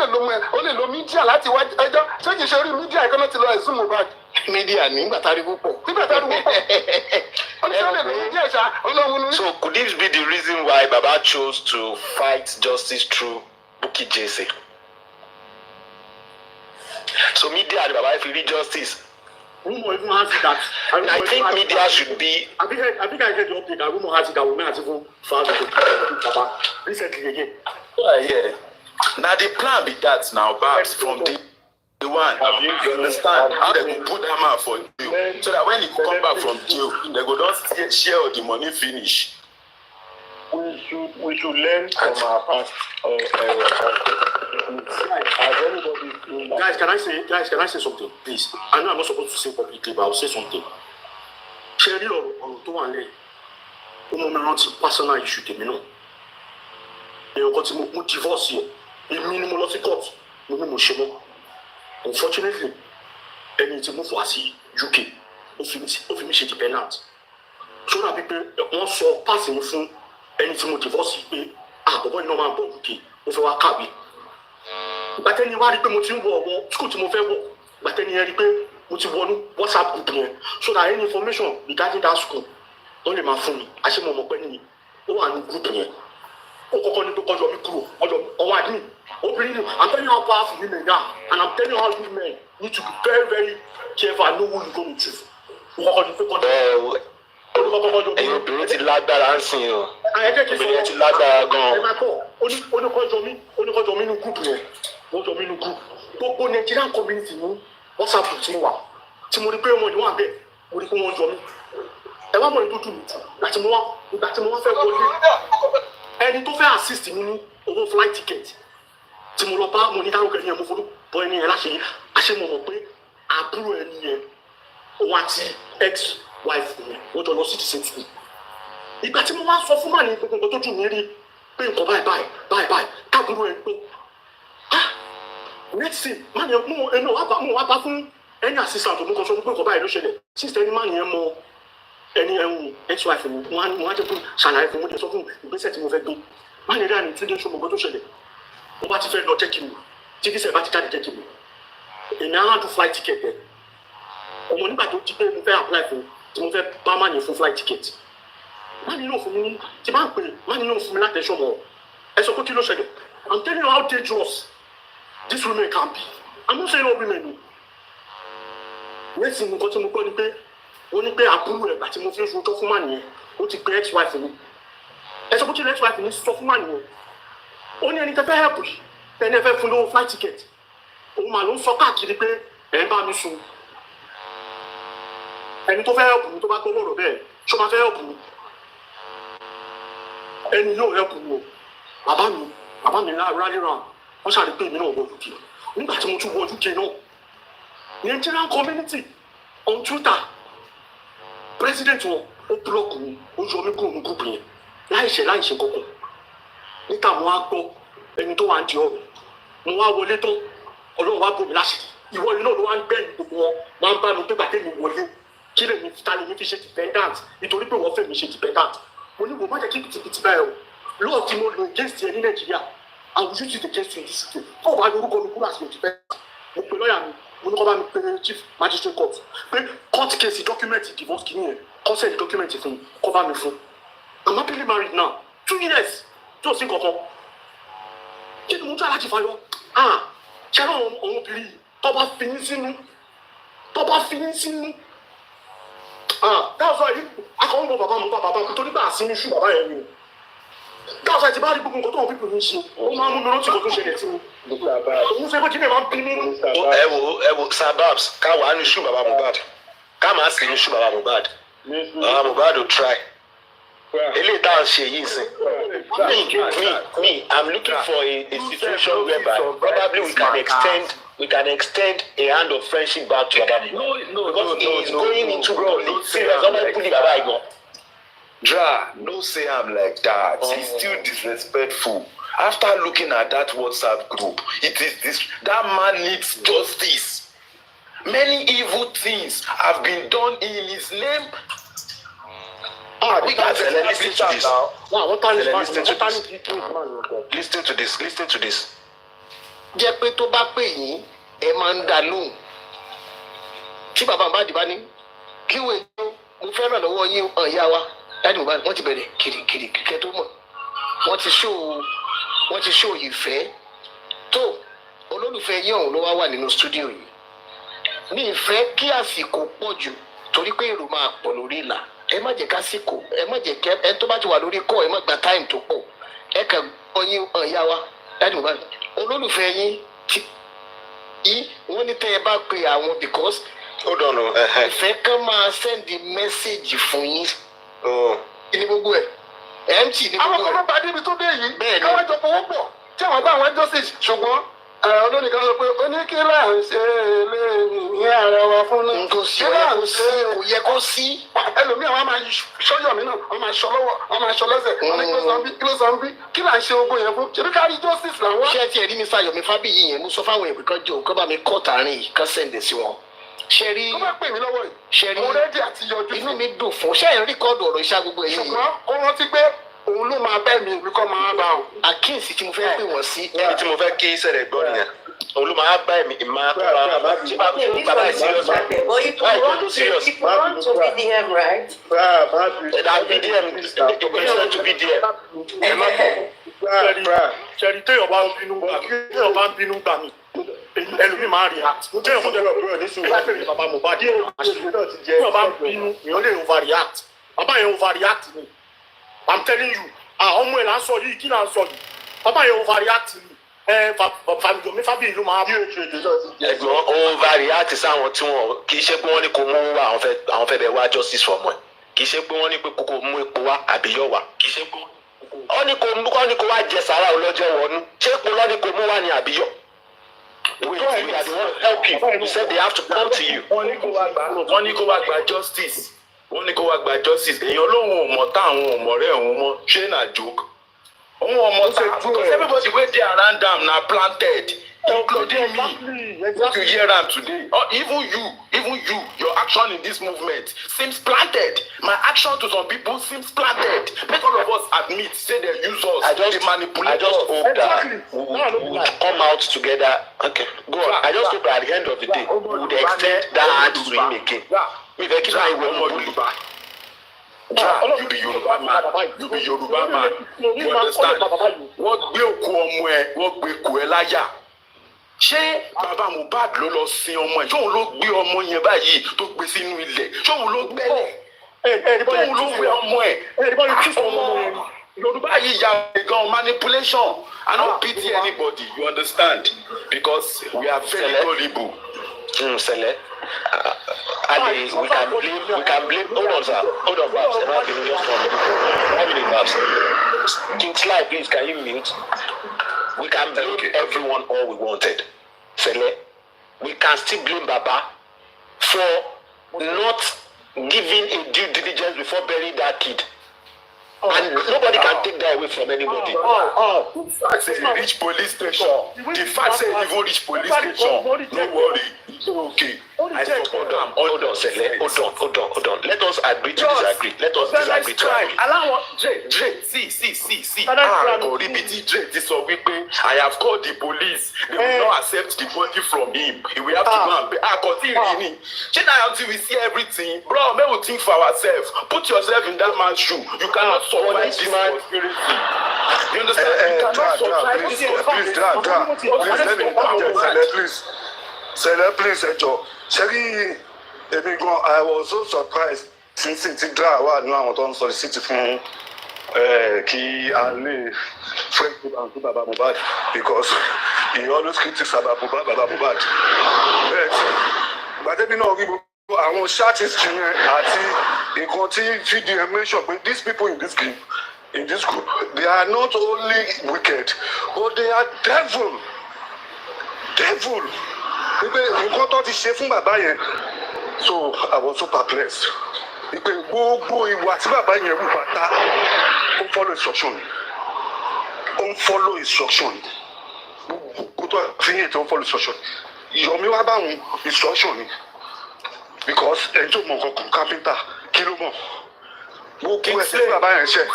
lè lo media láti wá ẹjọ́ ṣé kìí ṣe orí media ẹ̀kọ́ náà ti lọ ẹ̀sùn Mohbad. Media nígbà tá a rí púpọ̀. nígbà tá a rí púpọ̀ ó ní ṣé ó lè lo media ṣá ọlọ́run. So could this be the reason why Baba chose to fight justice through Bukky Jesse? So media the Baba fi read justice. Rumor even has it that. I think media should be. I think I get the update that rumor has it that women has even filed the Baba recently again. Yeah. Now the plan be that now, Babs, from the one. You understand how they go put that man for jail, so that when he come back from jail, they go don't share all the money finish. We should learn from our past. Guys, can I say something, please? I know I'm not supposed to say publicly, but I'll say something. Sherry or Towane, personal issue, you know. They got to divorce here. A minimum loss in court. Unfortunately, they need to move to UK. Of me, dependent. So that people want to pass in from anything divorce. But boy, no man, but UK. If you are cabby. But then you are the motive school to move forward. But then you are the motive WhatsApp group here. So that any information regarding that school, only my phone. I say, Mama, when you are in group here. I'm telling you how powerful women are, and I'm telling you how women need to be very, very careful and know who you're going to choose. Ẹ̀yin obìnrin ti lágbára ń sìn o. Obìnrin ti lágbára gan-an. Oníkọ́jọ́ mi nínú gúúpù yẹn, wọ́n jọ mí nínú gúúpù. Gbogbo Nigerian community ní WhatsApp tí mo wà. Tí mo rí pé wọ́n wà bẹ́ẹ̀, mo rí pé wọ́n jọ mí. Ẹ wá mọ̀ ní dúdú mi. Ìgbà tí mo wá fẹ́ wọlé. Ẹni tó fẹ́ assist mi ní owó flight ticket. Tí mo lọ bá mo ní dárúkọ ẹni yẹn mo forúkọ bọ ẹni yẹn láṣẹ àṣẹ mo mọ̀ pé àbúrò ẹni yẹn òun àti ex wife yẹn wọ́n jọ lọ sí the same school. Ìgbà tí mo wá sọ fún màní gbogbo nǹkan tó dùn mí rí pé nǹkan báyìí káàbúrò ẹ pé next thing màní mo wá bá fún ẹni assistant tó mú kan sọ pé nǹkan báyìí ló ṣẹlẹ̀ sísè ẹni màní yẹn mọ ẹni ẹ̀hún ex wife mi wọ́n á jẹ́ fún ṣàlàyé fún mo jẹ́ sọ fún ìgbésẹ̀ tí mo fẹ́ gbé màní rí àná túndé ṣọmọ tó ṣẹlẹ̀ wọ́n bá ti fẹ́ lọ jẹ́ kí mi tí kí sẹ́ẹ̀ bá ti jáde jẹ́ kí mi èmi á do flight ticket ẹ̀ ọmọ nígbà tó di pé mo fẹ́ apply fún tí mo fẹ́ bá má yẹn fún flight ticket má nínú fún mi tí bá ń pè má nínú fún mi láti ẹ̀ṣọ́ mọ́ ẹ sọ pé kí ló ṣẹlẹ̀ I'm telling you how dangerous this women can be I'm not saying all women o lẹ́sìn nǹkan tí mo gbọ́ ni pé wọ́n ní pé àbúrò ẹ̀ gbà tí mo fi ń fojọ́ fún má nìyẹn ó ti pé ex wife mi ẹ sọ pé kí ex wife mi sọ fún má nìyẹn ó ní ẹni tẹ́ fẹ́ help yìí ẹni ẹ fẹ́ fún lówó flight ticket òun mà ló ń sọ káàkiri pé ẹ̀ ń bá mi sùn ẹni tó fẹ́ help mi tó bá gbọ́ wọ̀rọ̀ bẹ́ẹ̀ ṣó máa fẹ́ help mi ẹni yóò help mi o bàbá mi rally round wọ́n ṣàrí pé èmi náà wọ UK nígbà tí mo tún wọ UK náà Nigerian community on Twitter president wọn ó block mi ó yọ mí kúrò ní group yẹn láìṣe kankan níta mo wá gbọ́ ẹni tó wà ń di ọ̀rọ̀ mo wá wọlé tán Ọlọ́run wá bò mí láṣìírí ìwọ ni náà ló wá ń gbẹ̀yìn gbogbo wọn máa ń bá mi pé gbàtẹ́ mi wọlé kí lè mi ta lè mi fi ṣe dependant nítorí pé wọ́n fẹ́ mi ṣe dependant mo ní wo má jẹ́ kí pìtìpìtì báyìí o lọ́ọ̀ tí mo lò against ẹ ní Nàìjíríà I will use it against you in this case kó o bá yorùkọ mi kúrò àti dependant mo pe lọ́ọ̀yà mi mo ní kó bá mi pe chief magistrate court pé court case document divorce kìíní yẹn consent document fún kó bá mi fún I'm happily married now 2 years tí o sì kankan kí ni mo tún aláàjì fayọ ṣé àwọn obìnrin tó bá fi yín sínú dáhùn yìí akọ̀wé mọ bàbá mi tó nígbà sí ní ṣú bàbá yẹn ni dáhùn sọ ti bá rí gbogbo nǹkan tó wọn pípò ní ṣe ó máa ń mú mi rántí nǹkan tó ṣẹlẹ̀ sí mi òun fẹ́ pé kí ni máa ń bí nínú. ẹ wo Sababs ká wàá ní ṣú bàbá Mohbad ká máa sì ní ṣú bàbá Mohbad bàbá Mohbad ò try eléyìí tá à ń ṣe yìí sìn me I'm looking for a situation whereby probably we can extend a hand of friendship back to Baba because he is going into the serious put the Baba Igon. No say I'm like that. He's still disrespectful. After looking at that WhatsApp group, that man needs justice. Many evil things have been done in his name. We can't establish that now. Listen to this. Jẹ́ pé tó bá pè yín, ẹ máa ń dá lóhùn. Tí bàbá Mohbad bá ní, kí wo èyí mo fẹ́ ràn lọ́wọ́ yín ìyá wa. Dáàdì Mohbad wọ́n ti bẹ̀rẹ̀ kìrìkìrì kíkẹ́ tó mọ̀. Wọ́n ti ṣó ìfẹ́ tó olólùfẹ́ yín ọ̀hún ló wá wà nínú stúdíò yìí. Mi ìfẹ́ kí àsìkò pọ̀ jù torí pé èrò máa pọ̀ lórí ìlà. Ẹ má jẹ́ kásìkò, ẹ má jẹ́ kẹ́ ẹ tó bá ti wà lórí kọ́ ẹ má gba táìmù tó pọ̀. Ẹ kàn gbọ́ yín ìyá wa. Dáàdì Mohbad olólùfẹ́ yín tí wọ́n ní tẹ́ ẹ bá pe àwọn because ìfẹ́ kan máa sẹ́ndì mẹ́sẹ̀gì fún yín. Ní gbogbo ẹ̀ mt ní gbogbo ẹ̀. Àwọn ọmọ bá débi tó dé yìí káwọn jọ fowó pọ̀ tí àwọn bá àwọn justice ṣùgbọ́n olónìkan sọ pé oníkílà ń ṣe ní ara wa fún náà. Kílà ń ṣe kò yẹ kó sí. Ẹlòmíràn wọn máa ṣọ́yọ̀ mí náà wọn máa ṣọ lọ́wọ́ wọn máa ṣọ lẹ́sẹ̀ wọn ní kí ló sọ ń bí kílà ń ṣe ogun yẹn fún ṣebí kárí justice làwọn. Ṣé ẹ ti ẹ̀rí mi Fáyọ̀mí Fábíyì yẹn mo sọ fáwọn èèyàn kan jọ kọ́ bá mi kọ́ tààrin yìí kán sẹ́ǹdẹ̀ sí wọn. Ṣé rí mo rẹ́dí àti yọjú inú mi dùn fún ṣé ẹ̀ ń rékọ́dù ọ̀rọ̀ iṣẹ́ gbogbo ẹ̀yìn yìí. Ṣùgbọ́n ó rántí pé òun ló máa bẹ́ mi ìwé kọ́ máa bá o. Àkíyèsí tí mo fẹ́ pè wọ́n sí. Níbi tí mo fẹ́ kí sẹ̀rẹ̀ gbọ́ nìyẹn. Òun ló máa bá ẹ̀mí máa tó bá tí bá bàbá ẹ̀ serious. If you want to BDM, right? That BDM is to BDM. Ẹ má bọ̀. Ṣẹ̀rí téèyàn bá ń bínú gbà mí. Ẹlòmíì máa rí àt. Téèyàn kò tẹ́lẹ̀ búrọ̀ ní sùúrù. Lápẹ̀rẹ̀ bàbá Mohbad. Téèyàn bá ń bínú, èèyàn lè overreact. Bàbá yẹn overreact ni. I'm telling you, ọmọ ẹ̀ là ń sọ yìí, kí là ń sọ yìí? Bàbá yẹn overreact ni. Fàmìjọmí Fábíyì ló máa bí ẹ̀gbọ́n overreact sáwọn tí wọn kì í ṣe pé wọ́n ní kó mú wá àwọn fẹ́ bẹ wá justice fọmọ ẹ̀. Kì í ṣe pé wọ́n ní pé kókó mú epo wá àbíyọ̀ wá. Kì í ṣe pé wọ́n ní kó wá jẹ sàrà ọlọ́jọ́ wọnú. Ṣé epo lọ́ ní kó mú wá ní àbíyọ̀? Wait, we are the one help you. You said they have to come to you. Wọ́n ní kó wá gba justice. Èèyàn lóhùn ò mọ̀ tá àwọn ò mọ̀ rẹ̀ òun mọ́. Ṣé na joke? Òun ò mọ̀ tá because everybody wey dey around am na planted. Including me, you hear am today. Or even you, your action in this movement seems planted. My action to some people seems planted. Make all of us admit, say they use us, they manipulate us. I just hope that we would come out together. Okay, go on. I just hope that at the end of the day, we would extend that hand to him again. If I keep my word, you be Yoruba man. You understand? Wọ́n gbé òkú ọmọ ẹ̀, wọ́n gbé òkú ẹ̀ láyà. Ṣé bàbá Mohbad ló lọ sin ọmọ ẹ̀? Ṣé òun ló gbé ọmọ yẹn báyìí tó gbé sínú ilẹ̀? Ṣé òun ló gbẹ́lẹ̀? Ṣé òun ló gbé ọmọ ẹ̀? Ọmọ Yorùbá yìí ya gan manipulation. I don't pity anybody, you understand? Because we are very gullible. Sele. Ali, we can blame. Hold on, Babs. Just 1 minute, Babs. King Sly, please, can you mute? We can blame everyone all we wanted. Sele, we can still blame Baba for not giving a due diligence before burying that kid. And nobody can take that away from anybody. The fact say he reach police station. The fact say he even reach police station. No worry. It's okay. I support them. Hold on, Sele. Hold on. Let us agree to disagree. Let us disagree to agree. Allow Dre. See. Oribiti Dre. This one we pay. I have called the police. They will not accept the body from him. We have to go and pay. Continue. Until we see everything, bro. May we think for ourselves. Put yourself in that man's shoe. You cannot survive this conspiracy. You understand? You cannot survive this conspiracy. Please, let me interject, please. Sele, please, Sherry, I was so surprised since Daraa wà nínú àwọn tó ń solicit fún kí a lè friend and Baba Mohbad because he always critiques Baba Mohbad. But then àwọn shortest àti nǹkan tí VDM mention pé these people in this group, they are not only wicked, but they are devil. Nǹkan tó ti ṣe fún bàbá yẹn, so I was so perplexed. Gbogbo ìwà tí bàbá yẹn wù pátá, ó follow instruction. Kó tó fi yẹn tó follow instruction. Yomi wá bá wọn instruction ni because ẹni tó mọ nǹkan kan kápẹ́ntà kí ló mọ̀ gbogbo ẹ̀ṣẹ̀ tí bàbá yẹn ṣẹ̀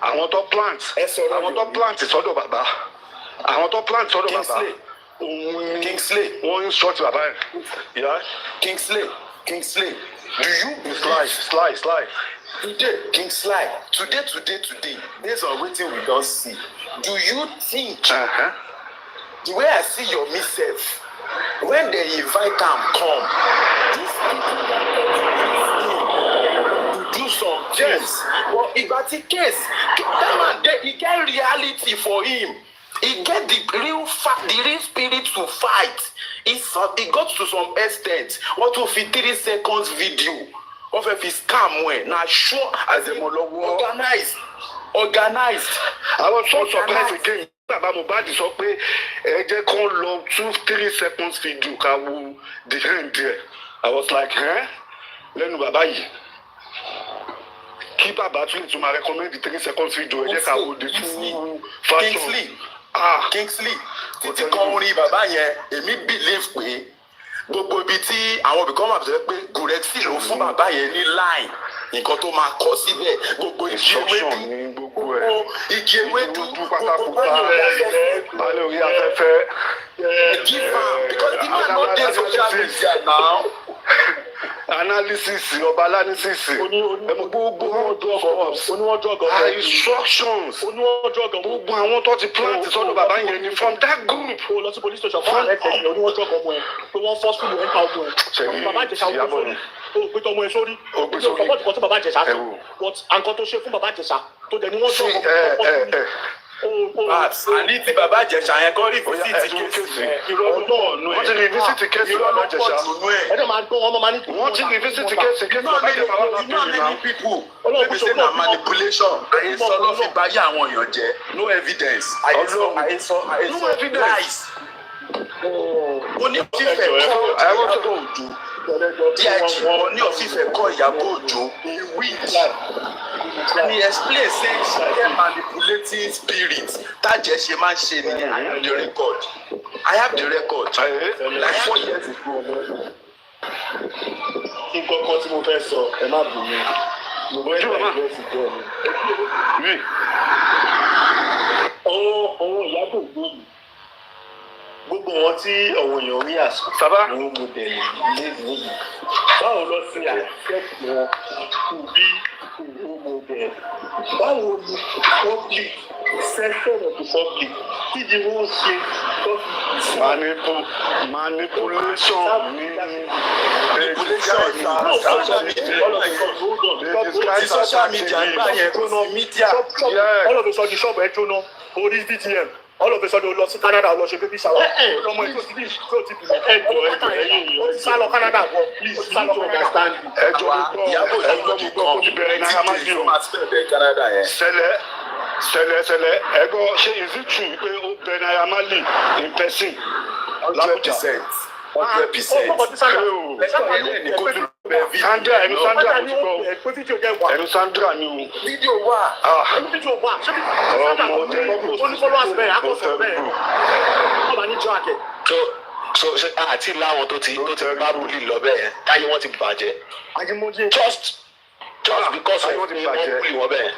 àwọn tó plant sọ́dọ̀ bàbá àwọn tó plant sọ́dọ̀ bàbá òun ni wọ́n ń ṣọ́ọ̀tì bàbá yẹn. Kingsley, do you Sly. today, Kingsley, today, based on wetin we don see, do you think the way I see your myself, when they invite am come, these people that to do some things, but if that's the case, that man he get reality for him. He get the real spirit to fight. He got to some extent. What to fit 3 seconds video of a scam when now sure as a organized. I was so surprised again. Baba Mohbad sọ pé ẹ jẹ́ kó lọ 2-3 seconds video ká wo the end there. I was like, lẹ́nu bàbá yìí. Kí bàbá tún lè tún máa recommend the 3 seconds video ẹ jẹ́ ká wo the full fashion. Kingsley, títí kan orin bàbá yẹn, èmi believe pé gbogbo ibi tí àwọn ibìkan máa bẹ̀rẹ̀ pé Gurexy ló fún bàbá yẹn ní line nǹkan tó máa kọ síbẹ̀ gbogbo igi ewédú gbogbo balẹ̀ orí afẹ́fẹ́. Give am because the man no dey social media now. Analysis ọba analysis ẹmu gbogbo instructions gbogbo àwọn tó ti plant sọ́dọ̀ bàbá yẹn ni from that group. o lọ sí police station fún ààrẹ tẹ̀lé oníwọ́n jọ́ ọmọ ẹ̀ pé wọ́n fọ́ sílùú ẹ̀ ń ta ọmọ ẹ̀ bàbá Ìjẹ̀ṣà ó sórí o gbé tọmọ ẹ̀ sórí o gbé tọmọ ẹ̀ tí bàbá Ìjẹ̀ṣà sọ but àǹkan tó ṣe fún bàbá Ìjẹ̀ṣà tó dẹ̀ ni wọ́n jọ́ ọmọ ẹ̀ àní ti bàbá Ìjẹ̀ṣà yẹn kọ́ rí físítì kéèsì wọ́n ti rí físítì kéèsì bàbá Ìjẹ̀ṣà ẹ̀dọ̀ máa gbọ́ ọmọ máa ní. wọ́n ti rí físítì kéèsì bàbá Ìjẹ̀ṣà many people wey say na manipulation àhesọ ló fi báyé àwọn èèyàn jẹ́ no evidence àhesọ lies onífífẹ́ kọ́ Ìyábọ̀ Òjó díẹ̀ ní òfífẹ́ kọ́ Ìyábọ̀ Òjó wíìdì. And he explained saying she get manipulating spirit. That just she man ṣe nìyẹn. I have the record. Like 4 years ago. Nǹkan kan tí mo fẹ́ sọ ẹ má bínú. Mo bọ́ ẹ̀ka ìrẹsì bẹ́ẹ̀ ni. Ọ̀hún Ìyábọ̀ Òjó yìí. Gbogbo wọn tí àwọn èèyàn rí àṣà. Sábà. Àwọn mọ̀dẹ̀lì ilé nìyí. Báwo lọ sí àṣẹ́kì wọn kù bí model? Báwo ni public section of the public kí ni wọ́n ṣe manipulation ní social media nígbà yẹn kó ná media. all of a sudden ṣọ́ọ̀bù ẹ̀ jóná orí VTM all of a sudden lọ sí Canada lọ ṣe baby shower ọmọ ètò ti bí tó ti bì ó ti sá lọ Canada bọ please sá lọ understand. ẹjọ́ Ìyábọ̀ Òjó ti kọ́ bẹ̀rẹ̀ náírà máa bí o ṣẹlẹ̀ ẹgbọ́ ṣe is it true pé ó bẹ Naira Marley in person 100%. Sandra ẹnu Sandra mo ti gbọ́ ẹnu Sandra ni o. Fídíò wà. ọmọ onífọlọ́wọ́sì bẹ́ẹ̀ akọ̀sọ̀ bẹ́ẹ̀ ọba ní track ẹ̀. so àti láwọn tó ti bá bully lọ bẹ́ẹ̀ táyé wọ́n ti bàjẹ́ just because wọ́n bully wọn bẹ́ẹ̀.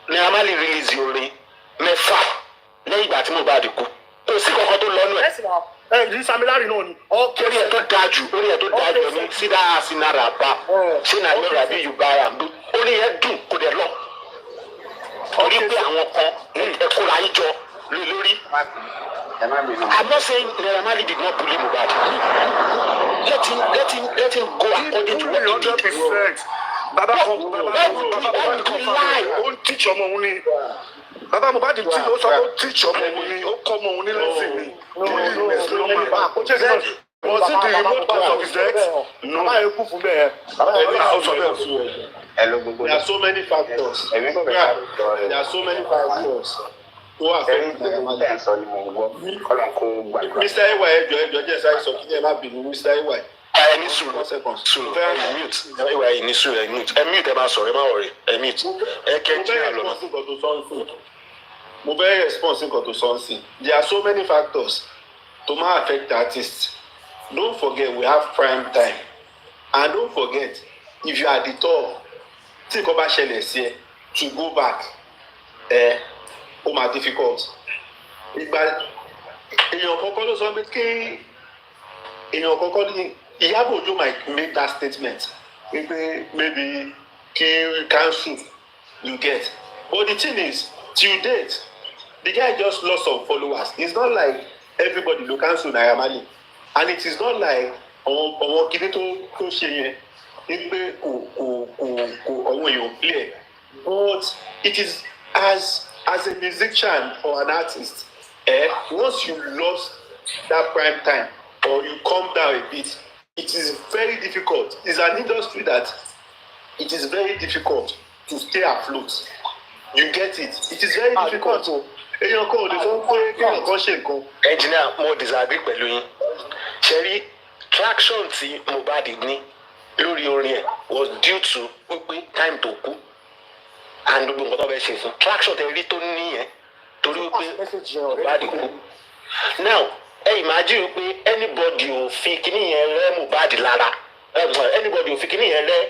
Naira Marley release orin 6 lẹ́yìn ìgbà tí Mohbad kú kò sí kankan tó lọ́nu ẹ̀. Samilari náà ni. Orí ẹ̀ tó dáa jù ní sídá sinara bá sinara bí Yorùbá orí ẹ̀ dùn kò dẹ̀ lọ. Orí pé àwọn kan ẹ̀kúra yín jọ lórí. I'm not saying Naira Marley did not bully Mohbad. Let him go according to what he did. Baba ó ń teach ọmọ òun ni. Baba Mohbad tí ó sọ pé ó teach ọmọ òun ni ó kọ́ ọmọ òun ní lẹ́sìn ni. Was it the remote part of his ex? No. There are so many factors. Tó affect Mr. Ewa ẹjọ́ jẹ́ sáré sọ kí ni ẹ má bínú Mr. Ewa. ẹni sùúrù mute ẹni sùúrù mute ẹ máa sọ̀rọ̀ ẹ máa wọ̀rẹ̀ mute ẹ kẹ́ńtì àlọ́. Mo fẹ́ response nǹkan tó sọ ń sìn. There are so many factors to ma affect artists. Don't forget we have prime time, and don't forget if you are the top tí nǹkan bá ṣẹlẹ̀ sí ẹ to go back ó máa difficult. Ìgbà èèyàn kọ́kọ́ ló sọ pé kí èèyàn kọ́kọ́ ní Iyabo Ojo might make that statement pé maybe kí cancel you get, but the thing is till date the guy just lost some followers. It's not like everybody lo cancel Naira Marley, and it is not like àwọn kìíní tó ṣe yẹn ní pé kò àwọn èèyàn play, but it is as a musician or an artist once you lost that prime time or you come down a bit, it is very difficult. It's an industry that it is very difficult to stay afloat. You get it? It is very difficult. Èèyàn kan ò lè sọ pé kéèyàn kan ṣe nǹkan. Engineer, mo disagree pẹ̀lú yín. Ṣẹ́rí traction tí Mohbad ní lórí orin ẹ̀ was due to wípé time tó kú and gbogbo nǹkan tó fẹ́ ṣe fún traction tẹ rí tó ní yẹn torí wípé Mohbad kú. Now imagine wípé anybody ò fi kíní yẹn rẹ́ Mohbad lára anybody ò fi kíní yẹn rẹ́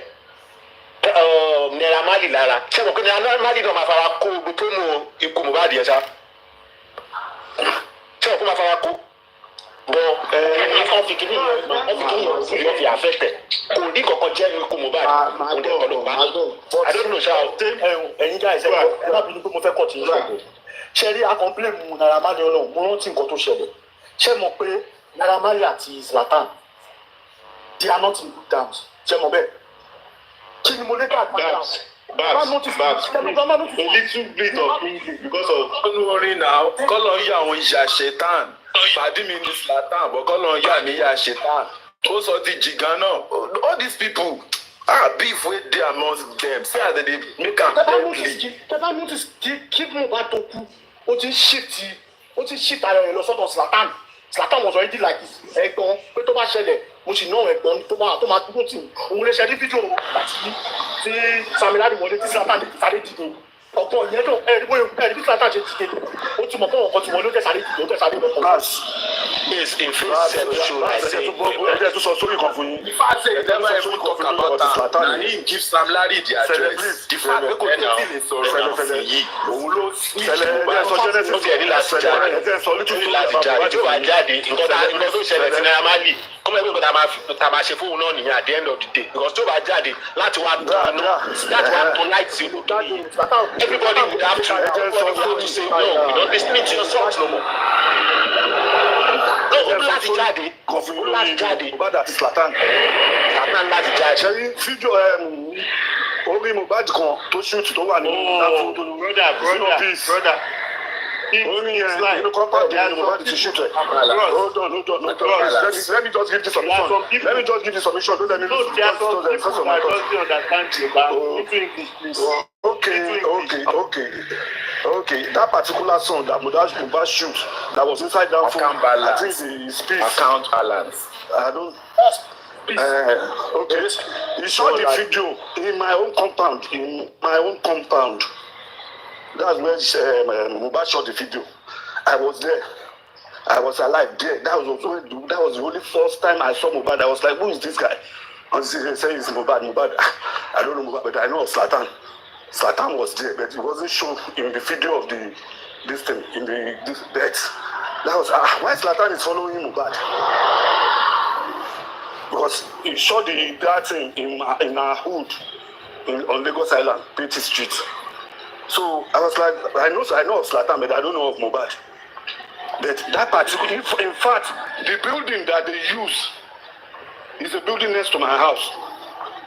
Naira Marley lára ṣé mo kí Naira Marley náà máa fara kó ogun tó mú ikú Mohbad yẹn ṣá ṣé mo kó máa fara kó bọ wọ́n fi kíní yẹn wọ́n fi àfẹ́tẹ̀ kò ní kankan jẹ́ ikú Mohbad kò dé ọlọ́pàá I don't know ṣá o. ẹ̀yin guys ẹ má bínú pé mo fẹ́ kọ́ tí ń ṣàgbọ̀ ṣe rí akọ̀ǹpilẹ̀ mu Naira Marley ọlọ́run mo rántí nǹkan tó ṣẹlẹ̀ ṣé mo pé Naira Marley àti Zlatan they are not in good terms ṣé mo bẹ́ẹ̀ kí ni mo lè gbà padà Babs, a little bit of English because of. Ọ̀nù orin náà kọ́lọ̀ ń yà àwọn ìyá ṣetán pàdé mi ní Zlatan bọ̀ kọ́lọ̀ ń yà mí ìyá ṣetán ó sọ ti jìgàn náà all these people beef wey dey amongst them say as dem dey make am deadly. tẹ́tà notice kí Mohbad tó kú ó ti shift ara rẹ̀ lọ sọ́dọ̀ Zlatan was already like ẹ̀gbọ́n pé tó bá ṣẹlẹ̀ mo sì náà ẹ̀gbọ́n tó máa dúró tì òun lè ṣe ní fídíò àti tí Samilari wọlé tí Zlatan sáré dìde ọ̀pọ̀ ìyẹn tó ẹ̀rí bí Zlatan ṣe dìde ó ti mọ̀ pé ọ̀kan tí wọ́n ló tẹ̀ sáré dìde ó tẹ̀ sáré lọ́kọ̀. Yes, in fact, ẹ̀jẹ̀ tó sọ sórí kan fún yín. The fact say dem never even talk about am na him give Sam Larry the address. The fact pé kò tó tí lè sọ̀rọ̀ náà yìí òun ló ní ó ti ẹ̀rí láti jáde tí ó wà jáde nǹkan tó ṣẹlẹ̀ sí Naira Marley kọ́mọ ẹgbẹ́ nǹkan tá a máa ṣe fóun náà nìyẹn at the end of the day because tó bá jáde láti wá polite sí olókè everybody would have to say no we don't lis ten to your songs no more. Láti jáde Mohbad àti Zlatan láti jáde. ṣe fídíò orí Mohbad kan tó ṣúùtù tó wà nínú láti tó brother. Only in the compound, nobody to shoot it. Hold on. Let me just give this submission. Don't let me lose. There are some people that don't understand you, but English, please. Okay. That particular song that Mohbad shoot that was inside that phone, I think he speaks. Account balance. I don't. Okay. He shot the video in my own compound. That's where Mohbad shot the video. I was there. I was alive there. That was the only first time I saw Mohbad. I was like, who is this guy? And they say it's Mohbad. I don't know Mohbad, but I know Zlatan. Zlatan was there, but he wasn't shown in the video of this thing, in this death. That was why Zlatan is following Mohbad. Because he shot that thing in our hood on Lagos Island, Petty Street. So I was like, I know of Zlatan, but I don't know of Mohbad. But that particular, in fact, the building that they use is a building next to my house.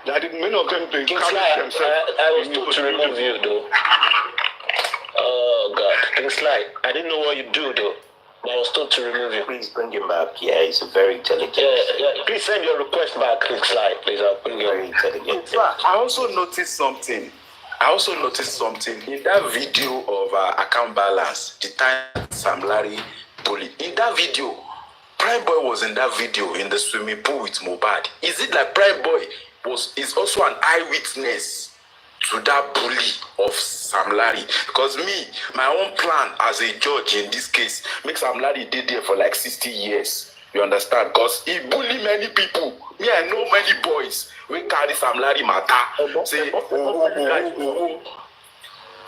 That many of them they carry themselves. I was told to remove you, though. Oh God, things like I didn't know what you do, though. But I was told to remove you. Please bring him back. Yeah, he's a very intelligent. Yeah. Please send your request back, Slide. Please, I'll bring you. Very intelligent. I also noticed something in that video of account balance, the time Sam Larry bully. In that video, Prime Boy was in that video in the swimming pool with Mohbad, is it like Prime Boy is also an eyewitness to that bully of Sam Larry? Because me, my own plan as a judge in this case, make Sam Larry did there for like 60 years. You understand? Because he bully many people. Me, I know many boys. We carry Sam Larry matter. Say,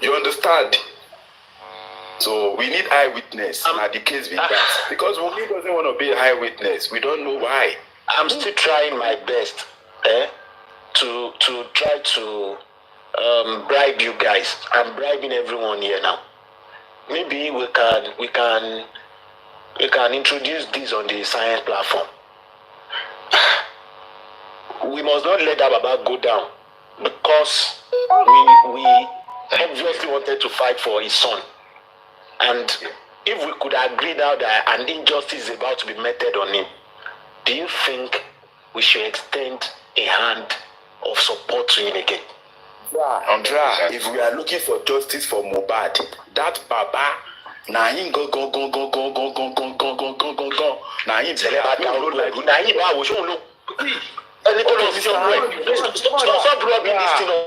you understand? So we need eyewitness. Now the case be that. Because Wunmi doesn't want to be an eyewitness. We don't know why. I'm still trying my best, to try to bribe you guys. I'm bribing everyone here now. Maybe we can introduce this on the science platform. We must not let that Baba go down because we obviously wanted to fight for his son. And if we could agree now that an injustice is about to be meted on him, do you think we should extend a hand of support to him again? Andra, if we are looking for justice for Mohbad, that Baba, na him go. Na him Stop rubbing this thing on.